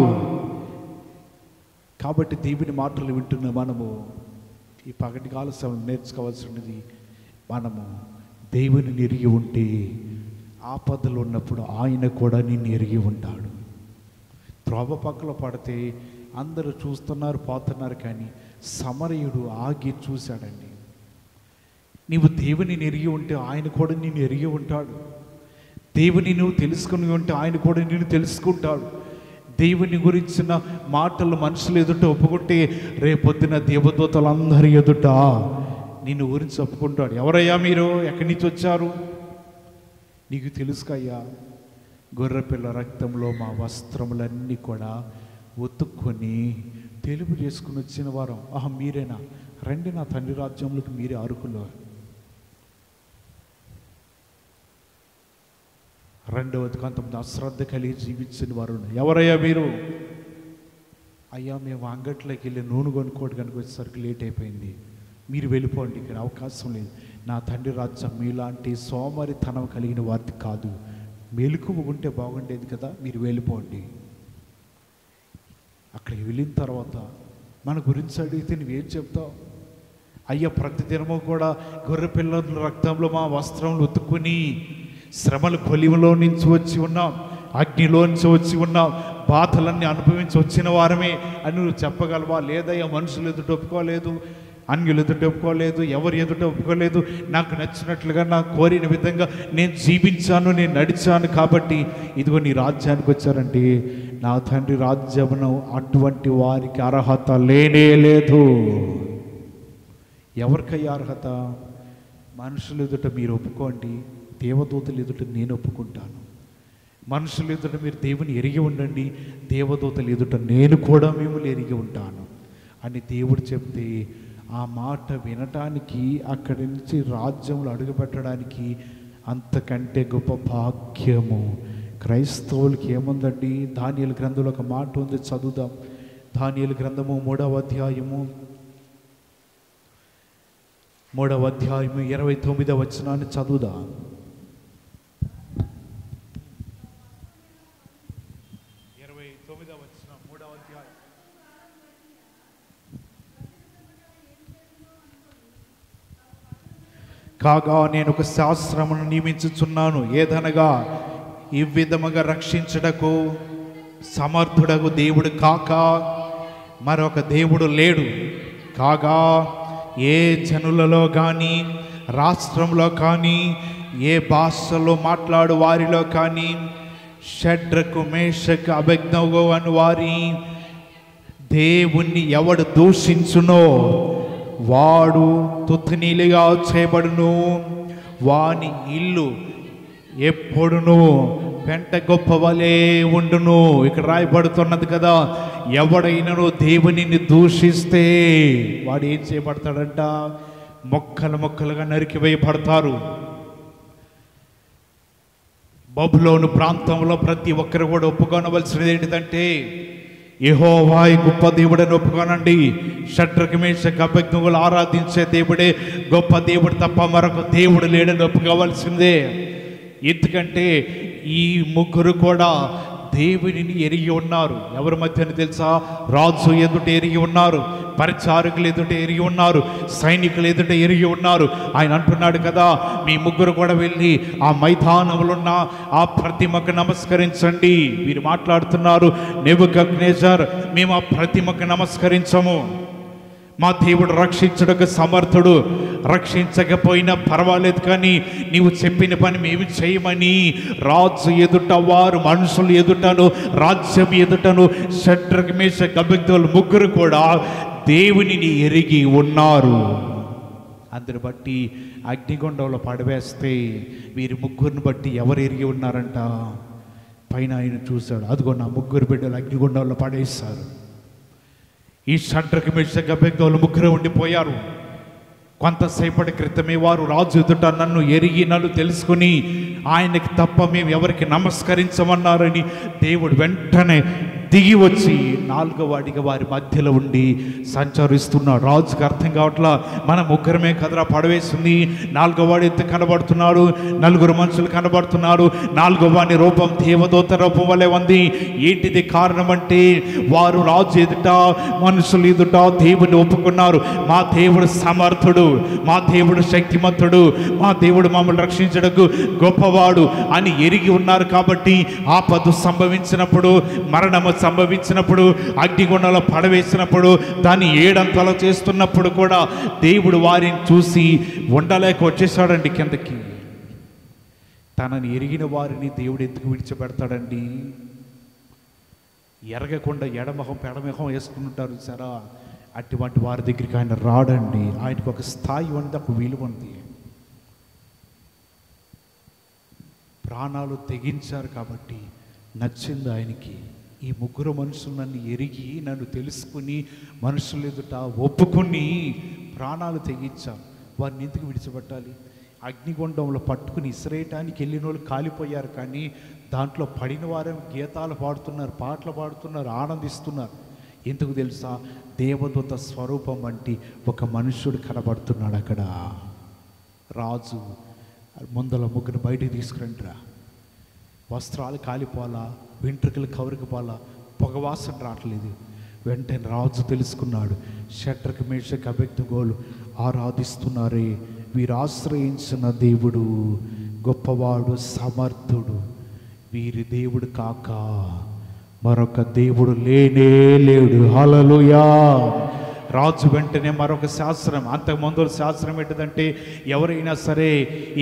కాబట్టి దేవుని మాటలు వింటున్న మనము ఈ పగటి కాల సమయంలో నేర్చుకోవాల్సినది, మనము దేవుని ఎరిగి ఉంటే ఆపదలు ఉన్నప్పుడు ఆయన కూడా నిన్ను ఎరిగి ఉంటాడు. త్రోవ పక్కలో పడితే అందరూ చూస్తున్నారు, పోతున్నారు, కానీ సమరయుడు ఆగి చూశాడండి. నీవు దేవుని ఎరిగి ఉంటే ఆయన కూడా నిన్ను ఎరిగి ఉంటాడు. దేవుని నువ్వు తెలుసుకుని ఉంటే ఆయన కూడా నిన్ను తెలుసుకుంటాడు. దేవుని గురించిన మాటలు మనుషులు ఎదుట ఒప్పుకుంటే రేపొద్దున దేవదూతలందరి ఎదుట నిన్ను గురించి ఒప్పుకుంటాడు. ఎవరయ్యా మీరు? ఎక్కడి నుంచి వచ్చారు? నీకు తెలుసుకయ్యా, గొర్రెపిల్ల రక్తంలో మా వస్త్రములన్నీ కూడా ఉతుక్కొని తెలుపు చేసుకుని వచ్చిన వారం. మీరేనా? రండి నా తండ్రి రాజ్యంలోకి, మీరే అరుకులో. రెండవది, కొంతమంది అశ్రద్ధ కలిగి జీవించిన వారు. ఎవరయ్యా మీరు? అయ్యా మేము అంగట్లోకి వెళ్ళి నూనె కొనుక్కోవడానికి వచ్చేసరికి లేట్ అయిపోయింది, మీరు వెళ్ళిపోండి, ఇక్కడ అవకాశం లేదు. నా తండ్రి రాజ్యం మీలాంటి సోమరితనం కలిగిన వారిది కాదు, మెలకువ ఉంటే బాగుండేది కదా, మీరు వెళ్ళిపోండి. అక్కడికి వెళ్ళిన తర్వాత మన గురించి అడిగితే నువ్వేం చెప్తావు? అయ్యా ప్రతిదినము కూడా గొర్రె పిల్లల రక్తంలో మా వస్త్రములు ఉతుక్కుని శ్రమల కొలివలో నుంచి వచ్చి ఉన్నాం, అగ్నిలో నుంచి వచ్చి ఉన్నాం, బాధలన్నీ అనుభవించి వచ్చిన వారమే అని నువ్వు చెప్పగలవా? లేదయ్యా మనుషులు ఎదుట ఒప్పుకోలేదు అన్యులు ఎదుట ఒప్పుకోలేదు, ఎవరు ఎదుట ఒప్పుకోలేదు. నాకు నచ్చినట్లుగా, నాకు కోరిన విధంగా నేను జీవించాను, నేను నడిచాను. కాబట్టి ఇదిగో నీ రాజ్యానికి వచ్చారంటే నా తండ్రి రాజ్యమును అటువంటి వారికి అర్హత లేనే లేదు. ఎవరికయ్యా అర్హత? మనుషుల ఎదుట మీరు ఒప్పుకోండి, దేవదూతల ఎదుట నేను ఒప్పుకుంటాను. మనుషుల ఎదుట మీరు దేవుని ఎరిగి ఉండండి, దేవదూతల ఎదుట నేను కూడా మిమ్మల్ని ఎరిగి ఉంటాను అని దేవుడు చెప్తే ఆ మాట వినటానికి, అక్కడి నుంచి రాజ్యంలో అడుగుపెట్టడానికి అంతకంటే గొప్ప భాగ్యము క్రైస్తవులకి ఏముందండి? దానియేలు గ్రంథంలో ఒక మాట ఉంది, చదువుదాం. దానియేలు గ్రంథము 3వ అధ్యాయము 29వ వచనాన్ని చదువుదాం. కాగా నేను ఒక శాస్త్రమును నియమించుచున్నాను, ఏదనగా ఈ విధముగా రక్షించుటకు సమర్థుడగు దేవుడు కాక మరొక దేవుడు లేడు. కాగా ఏ జనులలో కానీ, రాష్ట్రంలో కానీ, ఏ భాషలో మాట్లాడు వారిలో కానీ షడ్రకు, మేషకు, అబేద్నెగో అను వారి దేవుణ్ణి ఎవడు దూషించునో వాడు తుత్తునీలుగా చేయబడును, వాని ఇల్లు ఎప్పుడును పెంట గొప్ప వలె ఉండును. ఇక్కడ రాయబడుతున్నది కదా, ఎవడైనను దేవునిని దూషిస్తే వాడు ఏం చేయబడతాడంట? మొక్కలు మొక్కలుగా నరికివేయబడతారు. బబులోను ప్రాంతంలో ప్రతి ఒక్కరు కూడా ఒప్పుకోనవలసినది ఏంటిదంటే, యెహోవా గొప్ప దేవుడని ఒప్పుకోనండి. షడ్రకు, మేషకు, అబేద్నెగోలు ఆరాధించే దేవుడే గొప్ప దేవుడు తప్ప మరొక దేవుడు లేడని ఒప్పుకోవాల్సిందే. ఎందుకంటే ఈ ముగ్గురు కూడా దేవునిని ఎరిగి ఉన్నారు. ఎవరి మధ్యన తెలుసా? రాజు ఎదుట ఎరిగి ఉన్నారు, పరిచారకులు ఎదుట ఎరిగి ఉన్నారు, సైనికులు ఎదుట ఎరిగి ఉన్నారు. ఆయన అంటున్నాడు కదా, మీ ముగ్గురు కూడా వెళ్ళి ఆ మైదానంలో ఉన్న ఆ ప్రతిమకు నమస్కరించండి. వీరు మాట్లాడుతున్నారు, నెబుకద్నెజర్, మేము ఆ ప్రతిమకు నమస్కరించము, మా దేవుడు రక్షించుటకు సమర్థుడు, రక్షించకపోయినా పర్వాలేదు కానీ నీవు చెప్పిన పని మేము చేయమని రాజు ఎదుట, వారు మనుషుల ఎదుటను, రాజ్యం ఎదుటను షడ్రకు, మేషకు, అబేద్నెగోలు ముగ్గురు కూడా దేవునిని ఎరిగి ఉన్నారు. అందుని బట్టి అగ్నిగుండంలో పడవేస్తే వీరి ముగ్గురిని బట్టి ఎవరు ఎరిగి ఉన్నారంట? పైన ఆయన చూశాడు, అదిగో నా ముగ్గురు బిడ్డలు అగ్నిగుండంలో పడేశారు. ఈ షడ్రకు, మేషకు, అబేద్నెగోలు ముగ్గురు ఉండిపోయారు. కొంతసేపటి క్రితమే వారు రాజు ఎదుట నన్ను ఎరిగి, నన్ను తెలుసుకుని ఆయనకి తప్ప మేము ఎవరికి నమస్కరించమన్నారని దేవుడు వెంటనే దిగి వచ్చి 4వ వాడిగా వారి మధ్యలో ఉండి సంచరిస్తున్నాడు. రాజుకి అర్థం కావట్లా, మన ముగ్గురమే కదరా పడవేసింది, 4వ వాడు ఎత్తు కనబడుతున్నాడు, 4 మనుషులు కనబడుతున్నారు, 4వ వాడి రూపం దేవదూత రూపం వలె ఉంది. ఏంటిది కారణం అంటే, వారు రాజు ఎదుట, మనుషులు ఎదుట దేవుని ఒప్పుకున్నారు. మా దేవుడు సమర్థుడు, మా దేవుడు శక్తిమంతుడు, మా దేవుడు మమ్మల్ని రక్షించడానికి గొప్పవాడు అని ఎరిగి ఉన్నారు. కాబట్టి ఆపద సంభవించినప్పుడు, మరణము సంభవించినప్పుడు, అగ్నిగుండంలో పడవేసినప్పుడు, దాన్ని 7 చేస్తున్నప్పుడు కూడా దేవుడు వారిని చూసి ఉండలేక వచ్చేసాడండి కిందకి. తనని ఎరిగిన వారిని దేవుడు ఎందుకు విడిచిపెడతాడండి? ఎరగకుండా ఎడమొహం పెడమొహం వేసుకుంటారు సరా, అటువంటి వారి దగ్గరికి ఆయన రాడండి. ఆయనకు ఒక స్థాయి ఉంది, ఒక విలువ ఉంది. ప్రాణాలు తెగించారు కాబట్టి నచ్చింది ఆయనకి. ఈ ముగ్గురు మనుషులు నన్ను ఎరిగి, నన్ను తెలుసుకుని, మనుషులు ఎదుట ఒప్పుకొని ప్రాణాలు తెగించారు. వారిని ఎందుకు విడిచిపెట్టాలి? అగ్నిగుండంలో పట్టుకుని ఇసిరేయటానికి వెళ్ళిన వాళ్ళు కాలిపోయారు, కానీ దాంట్లో పడిన వారే గీతాలు పాడుతున్నారు, పాటలు పాడుతున్నారు, ఆనందిస్తున్నారు. ఎందుకు తెలుసా? దేవదూత స్వరూపం వంటి ఒక మనుష్యుడు కనబడుతున్నాడు అక్కడ. రాజు ముందల ముగ్గురు బయటికి తీసుకురండిరా, వస్త్రాలు కాలిపోవాలా, వెంట్రుకలు కవరుకుపోవాలా, పొగవాసన రావట్లేదు. వెంటనే రాజు తెలుసుకున్నాడు, షడ్రకు, మేషకు, అబేద్నెగోలు ఆరాధిస్తున్నారే, వీరు ఆశ్రయించిన దేవుడు గొప్పవాడు, సమర్థుడు, వీరి దేవుడు కాక మరొక దేవుడు లేనే లేడు. హల్లెలూయా, రాజు వెంటనే మరొక శాస్త్రం, అంతకుముందు శాస్త్రం ఏంటిదంటే ఎవరైనా సరే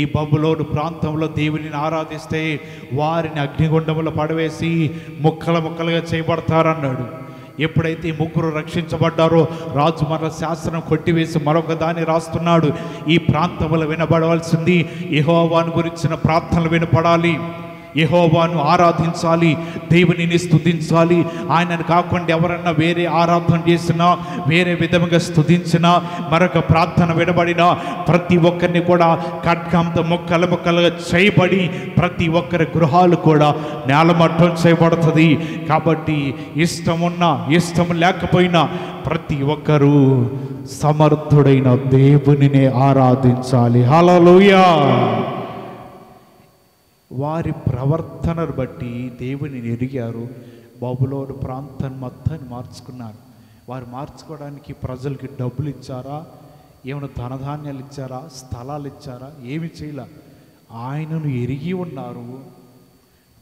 ఈ బబులోను ప్రాంతంలో దేవుని ఆరాధిస్తే వారిని అగ్నిగుండంలో పడవేసి ముక్కలు ముక్కలుగా చేయబడతారన్నాడు. ఎప్పుడైతే ఈ ముగ్గురు రక్షించబడ్డారో రాజు మరల శాస్త్రం కొట్టివేసి మరొక దాన్ని రాస్తున్నాడు. ఈ ప్రాంతంలో వినబడవలసింది యెహోవాను గురించిన ప్రార్థనలు వినపడాలి, యెహోవాను ఆరాధించాలి, దేవునిని స్తుతించాలి. ఆయనను కాకుండా ఎవరన్నా వేరే ఆరాధన చేసినా, వేరే విధంగా స్తుతించినా, మరొక ప్రార్థన వినబడినా ప్రతి ఒక్కరిని కూడా ఖడ్గంతో ముక్కలు ముక్కలుగా చేయబడి ప్రతి ఒక్కరి గృహాలు కూడా నేలమట్టం చేయబడుతుంది. కాబట్టి ఇష్టమున్నా ఇష్టం లేకపోయినా ప్రతి ఒక్కరూ సమర్థుడైన దేవునినే ఆరాధించాలి. హల్లెలూయా. వారి ప్రవర్తనను బట్టి దేవుని ఎరిగారు. బబులోను ప్రాంతాన్ని మొత్తాన్ని మార్చుకున్నారు. వారు మార్చుకోవడానికి ప్రజలకి డబ్బులు ఇచ్చారా, ఏమైనా ధనధాన్యాలు ఇచ్చారా, స్థలాలు ఇచ్చారా? ఏమి చేయాల. ఆయనను ఎరిగి ఉన్నారు.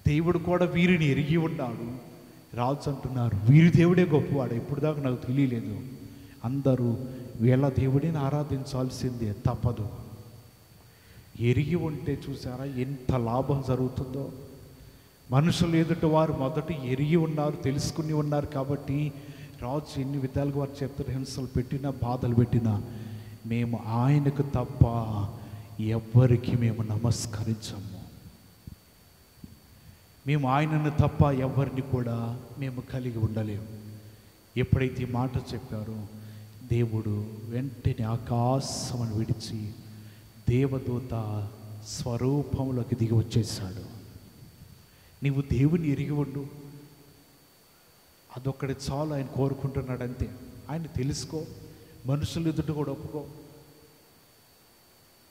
దేవుడు కూడా వీరిని ఎరిగి ఉన్నాడు. రాజు అంటున్నారు, వీరి దేవుడే గొప్పవాడు. ఇప్పుడు దాకా నాకు తెలియలేదు. అందరూ వీళ్ళ దేవుడిని ఆరాధించాల్సిందే, తప్పదు. ఎరిగి ఉంటే చూసారా ఎంత లాభం జరుగుతుందో. మనుషులు ఎదుట వారు మొదట ఎరిగి ఉన్నారు, తెలుసుకుని ఉన్నారు. కాబట్టి రాజు ఎన్ని విధాలుగా వారు చెప్తారు, హింసలు పెట్టినా బాధలు పెట్టినా మేము ఆయనకు తప్ప ఎవ్వరికి మేము నమస్కరించము, మేము ఆయనను తప్ప ఎవరిని కూడా మేము కలిగి ఉండలేము. ఎప్పుడైతే ఈ మాట చెప్పారో దేవుడు వెంటనే ఆకాశమును విడిచి దేవదూత స్వరూపంలోకి దిగి వచ్చేసాడు. నీవు దేవుని ఎరిగి ఉండు, అదొక్కడి చాలు. ఆయన కోరుకుంటున్నాడు అంతే. ఆయన తెలుసుకో, మనుషులు ఎదుట కూడా ఒప్పుకో.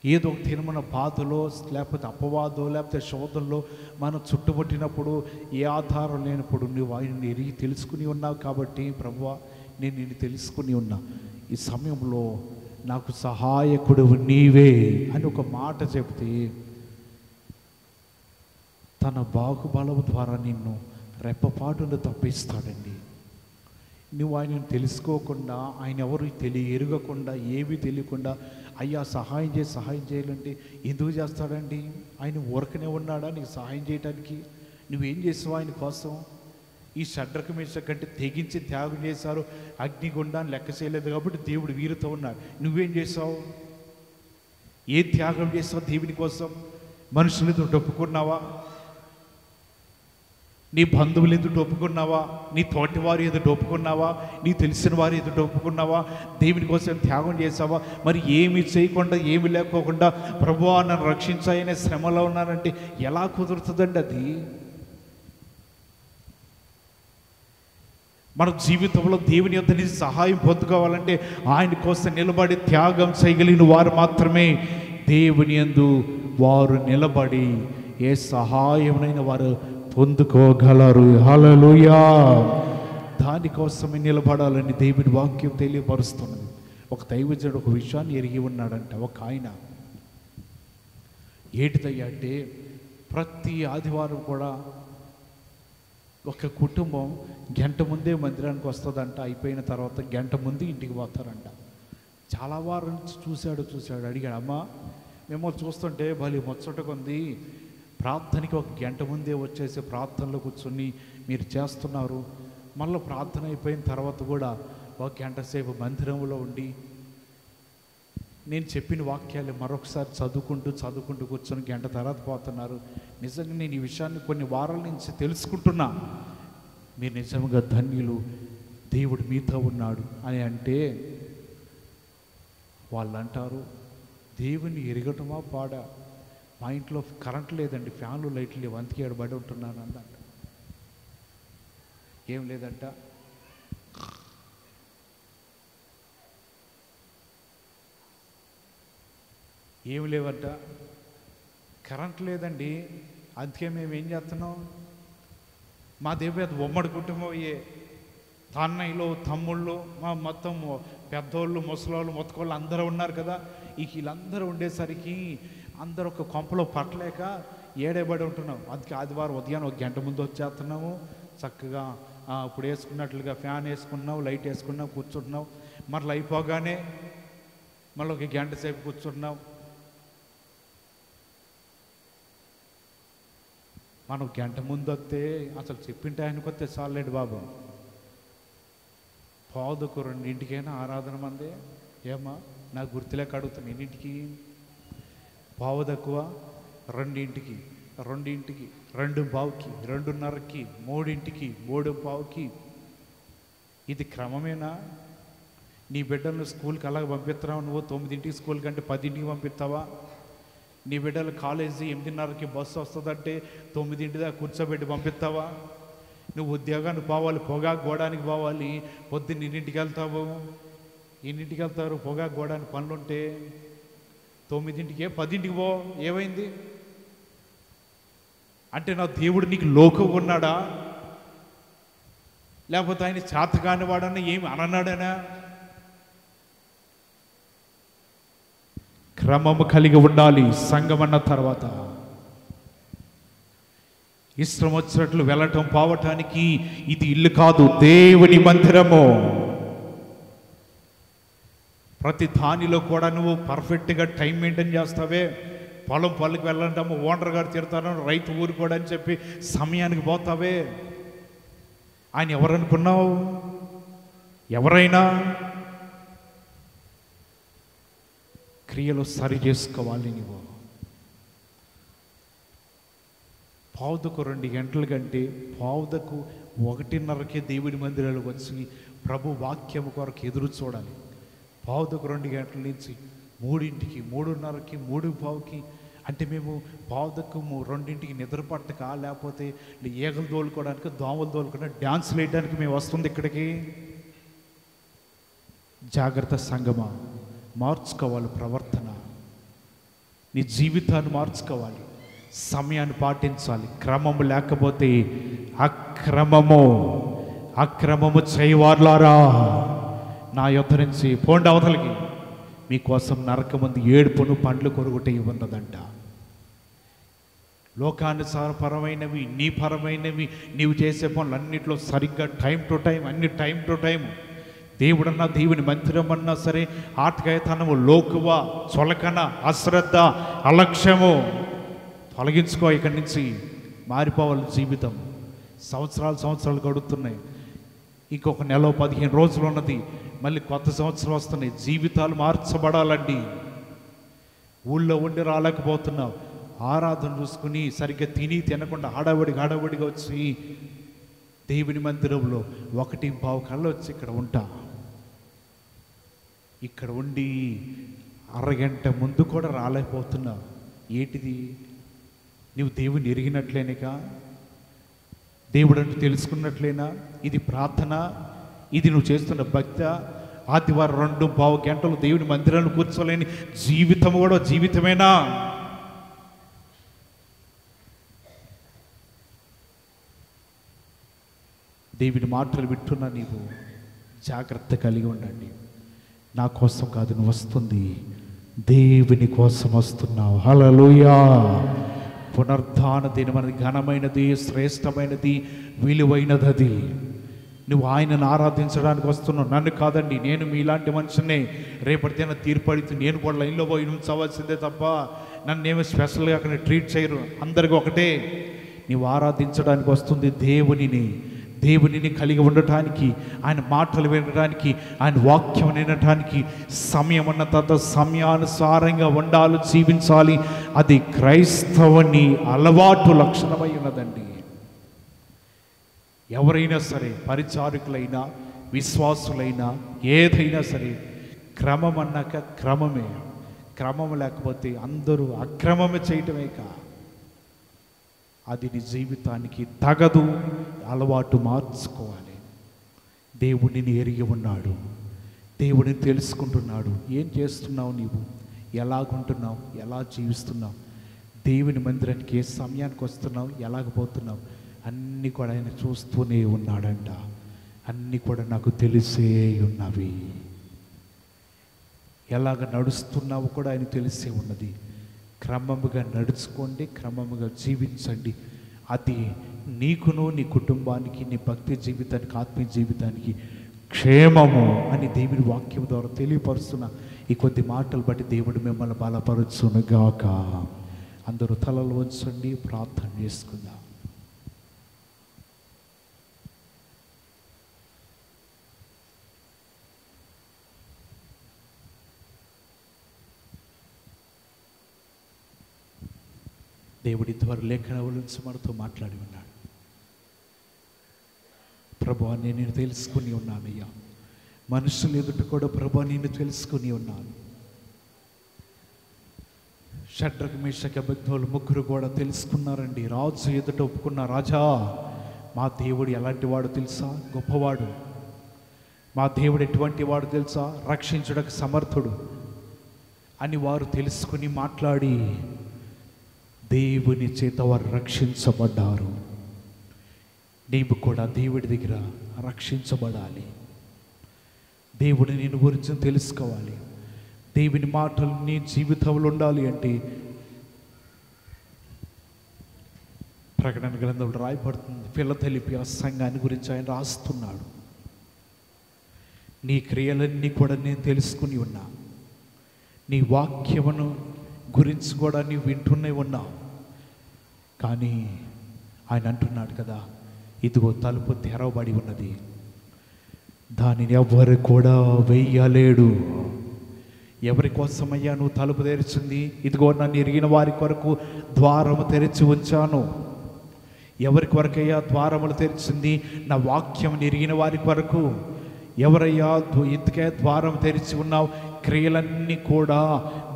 ఏదో ఒక తినమన్న బాధలో, లేకపోతే అపవాదో, లేకపోతే శోధనలో మనం చుట్టుముట్టినప్పుడు, ఏ ఆధారం లేనప్పుడు నువ్వు ఆయన్ని ఎరిగి తెలుసుకుని ఉన్నావు. కాబట్టి ప్రభువా, నేను నిన్ను తెలుసుకుని ఉన్నా, ఈ సమయంలో నాకు సహాయకుడు నీవే అని ఒక మాట చెప్తే తన బాహుబలము ద్వారా నిన్ను రెప్పపాటును తప్పిస్తాడండి. నువ్వు ఆయనను తెలుసుకోకుండా, ఆయన ఎవరు ఎరగకుండా, ఏమీ తెలియకుండా అయ్యా సహాయం చేయాలంటే ఎందుకు చేస్తాడండి? ఆయన ఊరకనే ఉన్నాడా నీకు సహాయం చేయడానికి? నువ్వేం చేసావు ఆయన కోసం? ఈ షడ్రకు మేష కంటే తెగించి త్యాగం చేశారు, అగ్నిగుండాన్ని లెక్క చేయలేదు కాబట్టి దేవుడు వీరితో ఉన్నాడు. నువ్వేం చేసావు? ఏ త్యాగం చేసావు దేవుని కోసం? మనుషులు ఎదుట ఒప్పుకున్నావా? నీ బంధువులు ఎదుట ఒప్పుకున్నావా? నీ తోటి వారి ఎదుట ఒప్పుకున్నావా? నీ తెలిసిన వారి ఎదుట ఒప్పుకున్నావా? దేవుని కోసం త్యాగం చేసావా? మరి ఏమి చేయకుండా, ఏమి లేకోకుండా ప్రభువా నన్ను రక్షించాయనే శ్రమలో ఉన్నానంటే ఎలా కుదురుతుందండి అది? మన జీవితంలో దేవుని యొద్ద నుంచి సహాయం పొందుకోవాలంటే ఆయన కోసం నిలబడి త్యాగం చేయగలిగిన వారు మాత్రమే దేవుని యందు వారు నిలబడి ఏ సహాయమైనా వారు పొందుకోగలరు. హల్లెలూయా. దానికోసమే నిలబడాలని దేవుని వాక్యం తెలియపరుస్తున్నది. ఒక దైవజనుడు ఒక విషయాన్ని ఎరిగి ఉన్నాడంట. ఒక ఆయన ఏంటిదయ్యా అంటే, ప్రతి ఆదివారం కూడా ఒక కుటుంబం గంట ముందే మందిరానికి వస్తుందంట. అయిపోయిన తర్వాత గంట ముందు ఇంటికి పోతారంట. చాలా వారం నుంచి చూశాడు. అడిగాడు, అమ్మా మేము చూస్తుంటే భలే ముచ్చటగా ఉంది, ప్రార్థనకి ఒక గంట ముందే వచ్చేసి ప్రార్థనలో కూర్చొని మీరు చేస్తున్నారు, మళ్ళీ ప్రార్థన అయిపోయిన తర్వాత కూడా ఒక గంట సేపు మందిరంలో ఉండి నేను చెప్పిన వాక్యాలు మరొకసారి చదువుకుంటూ కూర్చొని గంట తర్వాత పోతున్నారు. నిజంగా నేను ఈ విషయాన్ని కొన్ని వారాల నుంచి తెలుసుకుంటున్నా. మీరు నిజంగా ధన్యులు, దేవుడు మీతో ఉన్నాడు అని అంటే వాళ్ళు అంటారు, దేవుని ఎరగటమా పాడా? మా ఇంట్లో కరెంట్ లేదండి, ఫ్యాన్లు లైట్లు లేవు, అందుకే ఏడబడి ఉంటున్నాను అందంట. ఏం లేదంట, ఏమి లేవంట, కరెంట్ లేదండి, అందుకే మేము ఏం చేస్తున్నాం, మా దేవుడు అది ఉమ్మడి కుటుంబం అయ్యే, తాన్నయ్యలు తమ్ముళ్ళు మా మొత్తం పెద్దోళ్ళు ముసలోళ్ళు మొత్తకోళ్ళు అందరూ ఉన్నారు కదా, వీళ్ళందరూ ఉండేసరికి అందరూ ఒక కొంపలో పట్టలేక ఏడేబడి ఉంటున్నాం. అందుకే ఆదివారం ఉదయాన్నే ఒక గంట ముందు వచ్చేస్తున్నాము, చక్కగా ఇప్పుడు వేసుకున్నట్లుగా ఫ్యాన్ వేసుకున్నావు, లైట్ వేసుకున్నావు, కూర్చుంటున్నావు, మరలా అయిపోగానే మళ్ళీ ఒక గంట సేపు కూర్చుంటున్నావు. మనం గంట ముందు వస్తే అసలు చెప్పింటే ఆయనకు వస్తే చాలండి బాబు. పావుదకు 2ంటికైనా ఆరాధన మందే. ఏమా నాకు గుర్తులేక అడుగుతాను, ఎన్నింటికి? పావుదక్కువ 2ంటికి, 2ంటికి, 2:15కి, 2:30కి, 3ంటికి, 3:15కి. ఇది క్రమమేనా? నీ బిడ్డలను స్కూల్కి అలాగ పంపిస్తున్నావు. నువ్వు 9ంటికి స్కూల్ కంటే 10ంటికి పంపిస్తావా? నీ బిడ్డలు కాలేజీ 8:30కి బస్సు వస్తుందంటే 9ంటి దాకా కూర్చోబెట్టి పంపిస్తావా? నువ్వు ఉద్యోగానికి పోవాలి, పొగాకు గోడానికి పోవాలి, పొద్దున్న 2ంటికి వెళ్తావు. ఎన్నింటికి వెళ్తారు? పొగాకు గోడానికి పనులుంటే 9ంటికే, 10ంటికి పో. ఏమైంది అంటే నా దేవుడు నీకు లోకం ఉన్నాడా? లేకపోతే ఆయన చేతకాని వాడన్నా ఏమి అనన్నాడనా? క్రమము కలిగి ఉండాలి. సంఘం అన్న తర్వాత ఇష్టం వచ్చినట్లు వెళ్ళటం పోవటానికి ఇది ఇల్లు కాదు, దేవుని మందిరము. ప్రతి దానిలో కూడా నువ్వు పర్ఫెక్ట్గా టైం మెయింటైన్ చేస్తావే. పొలంకి వెళ్ళంటాము, ఓనర్ గారు తిడతాను, రైతు ఊరుకోడని చెప్పి సమయానికి పోతావే. ఆయన ఎవరనుకున్నావు? ఎవరైనా క్రియలు సరి చేసుకోవాలి. నువ్వు పావుదకు 2 గంటల కంటే పావుదకు 1:30కే దేవుడి మందిరాలకు వచ్చి ప్రభు వాక్యము కొరకు ఎదురు చూడాలి. పావుదకు 2 గంటల నుంచి 3ంటికి, 3:30కి, 3:15కి అంటే మేము పావుదకు 2ంటికి నిద్ర పట్టక, లేకపోతే ఈగలు తోలుకోవడానికి, దోమలు తోలుకోవడానికి, డ్యాన్సులు వేయడానికి మేము వస్తుంది ఇక్కడికి. జాగ్రత్త సంగమా, మార్చుకోవాలి ప్రవర్తన. నీ జీవితాన్ని మార్చుకోవాలి, సమయాన్ని పాటించాలి. క్రమము లేకపోతే అక్రమము చేయవార్లారా నా యొద్ద నుంచి పోండి అవతలకి, మీకోసం నరకమంది ఏడుపును పండ్లు కొరుగుట ఉన్నదంట. లోకానుసారపరమైనవి, నీ పరమైనవి నీవు చేసే పనులన్నింటిలో సరిగ్గా టైం టు టైం, అన్ని టైం టు టైం. దేవుడన్నా, దేవుని మందిరం అన్నా సరే, ఆటకాయతనము, లోకువ, చొలకన, అశ్రద్ధ, అలక్ష్యము తొలగించుకో. ఇక్కడి నుంచి మారిపోవాలి జీవితం. సంవత్సరాలు గడుస్తున్నాయి. ఇంకొక నెల 15 రోజులు ఉన్నది, మళ్ళీ కొత్త సంవత్సరం వస్తున్నాయి. జీవితాలు మార్చబడాలండి. ఊళ్ళో ఉండి రాలేకపోతున్నావు, ఆరాధన చూసుకుని సరిగ్గా తినకుండా హడావుడిగా వచ్చి దేవుని మందిరంలో 1:15 కల్లా వచ్చి ఇక్కడ ఉండి అరగంట ముందు కూడా రాలేకపోతున్నావు. ఏంటిది? నువ్వు దేవుని ఎరిగినట్లేనికా? దేవుడు అంటూ తెలుసుకున్నట్లేనా? ఇది ప్రార్థన? ఇది నువ్వు చేస్తున్న భక్తి? ఆదివారం 2:15 గంటలు దేవుని మందిరంలో కూర్చోలేని జీవితం కూడా జీవితమేనా? దేవుని మాటలు వింటున్నా నీవు జాగ్రత్త కలిగి ఉండండి. నా కోసం కాదు నువ్వు వస్తుంది, దేవుని కోసం వస్తున్నావు. హల్లెలూయా. పునరుద్ధాన దినమనేది ఘనమైనది, శ్రేష్టమైనది, విలువైనది. అది నువ్వు ఆయనను ఆరాధించడానికి వస్తున్నావు, నన్ను కాదండి. నేను మీలాంటి మనిషినే. రేపటి దిన తీర్పడితే నేను కూడా లైన్లో పోయి నుంచవలసిందే తప్ప నన్నేమో స్పెషల్గా అక్కడ ట్రీట్ చేయరు. అందరికీ ఒకటే. నీవు ఆరాధించడానికి వస్తుంది దేవునిని కలిగి ఉండటానికి, ఆయన మాటలు వినడానికి, ఆయన వాక్యం వినటానికి సమయం అన్న తర్వాత సమయానుసారంగా ఉండాలి, జీవించాలి. అది క్రైస్తవుని అలవాటు లక్షణమై ఉన్నదండి. ఎవరైనా సరే, పరిచారకులైనా, విశ్వాసులైనా, ఏదైనా సరే, క్రమం అన్నాక క్రమమే. క్రమం లేకపోతే అందరూ అక్రమమే చేయటమే అది నీ జీవితానికి తగదు. అలవాటు మార్చుకోవాలి. దేవుడిని ఎరిగి ఉన్నాడు, దేవుడిని తెలుసుకుంటున్నాడు. ఏం చేస్తున్నావు నీవు? ఎలాగుంటున్నావు? ఎలా జీవిస్తున్నావు? దేవుని మందిరానికి ఏ సమయానికి వస్తున్నావు? ఎలాగపోతున్నావు? అన్నీ కూడా ఆయన చూస్తూనే ఉన్నాడంట. అన్నీ కూడా నాకు తెలిసే ఉన్నవి. ఎలాగ నడుస్తున్నావు కూడా ఆయన తెలిసే ఉన్నది. క్రమముగా నడుచుకోండి, క్రమముగా జీవించండి. అది నీకును నీ కుటుంబానికి నీ భక్తి జీవితానికి ఆత్మీయ జీవితానికి క్షేమము అని దేవుని వాక్యం ద్వారా తెలియపరుస్తున్న ఈ కొద్ది మాటలు బట్టి దేవుడు మిమ్మల్ని బలపరుచునుగాక. అందరూ తలలు వంచండి, ప్రార్థన చేసుకుందాం. దేవుడి ద్వారా లేఖనాల నుంచి మనతో మాట్లాడి ఉన్నాడు. ప్రభువా, నేను తెలుసుకుని ఉన్నానయ్యా. మనుషులు ఎదుట కూడా ప్రభువా నేను తెలుసుకుని ఉన్నాను. షడ్రకు మేషకు అబేద్నెగోలు ముగ్గురు కూడా తెలుసుకున్నారండి. రాజు ఎదుట ఒప్పుకున్న, రాజా మా దేవుడు ఎలాంటి వాడు తెలుసా? గొప్పవాడు. మా దేవుడు ఎటువంటి వాడు తెలుసా? రక్షించుటకు సమర్థుడు అని వారు తెలుసుకుని మాట్లాడి దేవుని చేత వారు రక్షించబడ్డారు. నీవు కూడా దేవుడి దగ్గర రక్షించబడాలి. దేవుడు నేను గురించి తెలుసుకోవాలి. దేవుని మాటలు నీ జీవితంలో ఉండాలి అంటే ప్రకటన గ్రంథంలో రాయబడుతుంది. ఫిలదెల్ఫియా సంఘాన్ని గురించి ఆయన రాస్తున్నాడు. నీ క్రియలన్నీ కూడా నేను తెలుసుకుని ఉన్నా, నీ వాక్యమును గురించి కూడా నీవు వింటూనే ఉన్నావు. కానీ ఆయన అంటున్నాడు కదా, ఇదిగో తలుపు తెరవబడి ఉన్నది, దానిని ఎవరు కూడా వెయ్యలేడు. ఎవరి కోసమయ్యా నువ్వు తలుపు తెరిచింది? ఇదిగో నన్ను ఎరిగిన వారి కొరకు ద్వారము తెరిచి ఉంచాను. ఎవరి కొరకయ్యా ద్వారములు తెరిచింది? నా వాక్యం ఎరిగిన వారి కొరకు. ఎవరయ్యా ఇందుకే ద్వారం తెరిచి ఉన్నావు? క్రియలన్నీ కూడా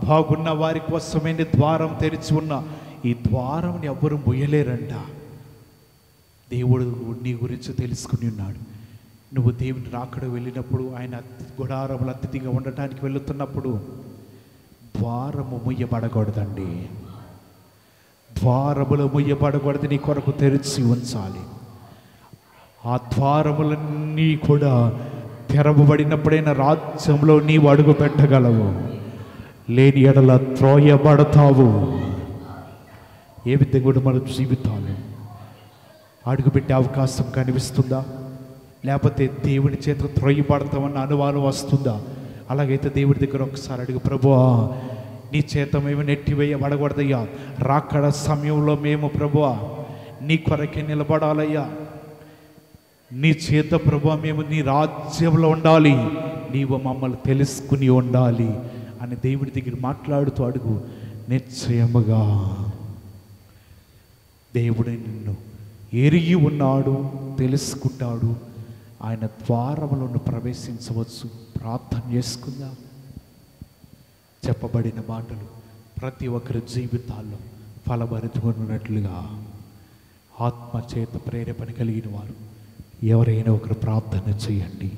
బాగున్న వారి కోసమే ద్వారం తెరిచి ఉన్నా. ఈ ద్వారం ఎవ్వరు మొయ్యలేరంట. దేవుడు నీ గురించి తెలుసుకుని ఉన్నాడు. నువ్వు దేవుని రాకడ వెళ్ళినప్పుడు, ఆయన గుడారములు అతిథిగా ఉండటానికి వెళుతున్నప్పుడు ద్వారము ముయ్యబడకూడదండి. ద్వారములు ముయ్యబడకూడదు, నీ కొరకు తెరిచి ఉంచాలి. ఆ ద్వారములన్నీ కూడా తెరవబడినప్పుడైనా రాజ్యంలో నీవు అడుగు పెట్టగలవు. లేని ఎడల త్రోయబడతావు. ఏ విధంగా కూడా మన జీవితాలు అడుగుపెట్టే అవకాశం కనిపిస్తుందా? లేకపోతే దేవుని చేత త్రోయబడతామన్న అనుమానం వస్తుందా? అలాగైతే దేవుడి దగ్గర ఒకసారి అడుగు, ప్రభువా నీ చేత మేము నెట్టివేయబడకూడదయ్యా. రాకడ సమయంలో మేము ప్రభువా నీ కొరకే నిలబడాలయ్యా. నీ చేత ప్రభువా మేము నీ రాజ్యంలో ఉండాలి, నీవు మమ్మల్ని తెలుసుకుని ఉండాలి అని దేవుడి దగ్గర మాట్లాడుతూ అడుగు. నిశ్చయముగా దేవుడు నిన్ను ఎరిగి ఉన్నాడు, తెలుసుకుంటాడు. ఆయన ద్వారములను ప్రవేశించవచ్చు. ప్రార్థన చేసుకుందాం. చెప్పబడిన మాటలు ప్రతి ఒక్కరి జీవితాల్లో ఫలభరితమైనట్లుగా ఆత్మ చేత ప్రేరేపణ కలిగిన వారు ఎవరైనా ఒకరు ప్రార్థన చేయండి.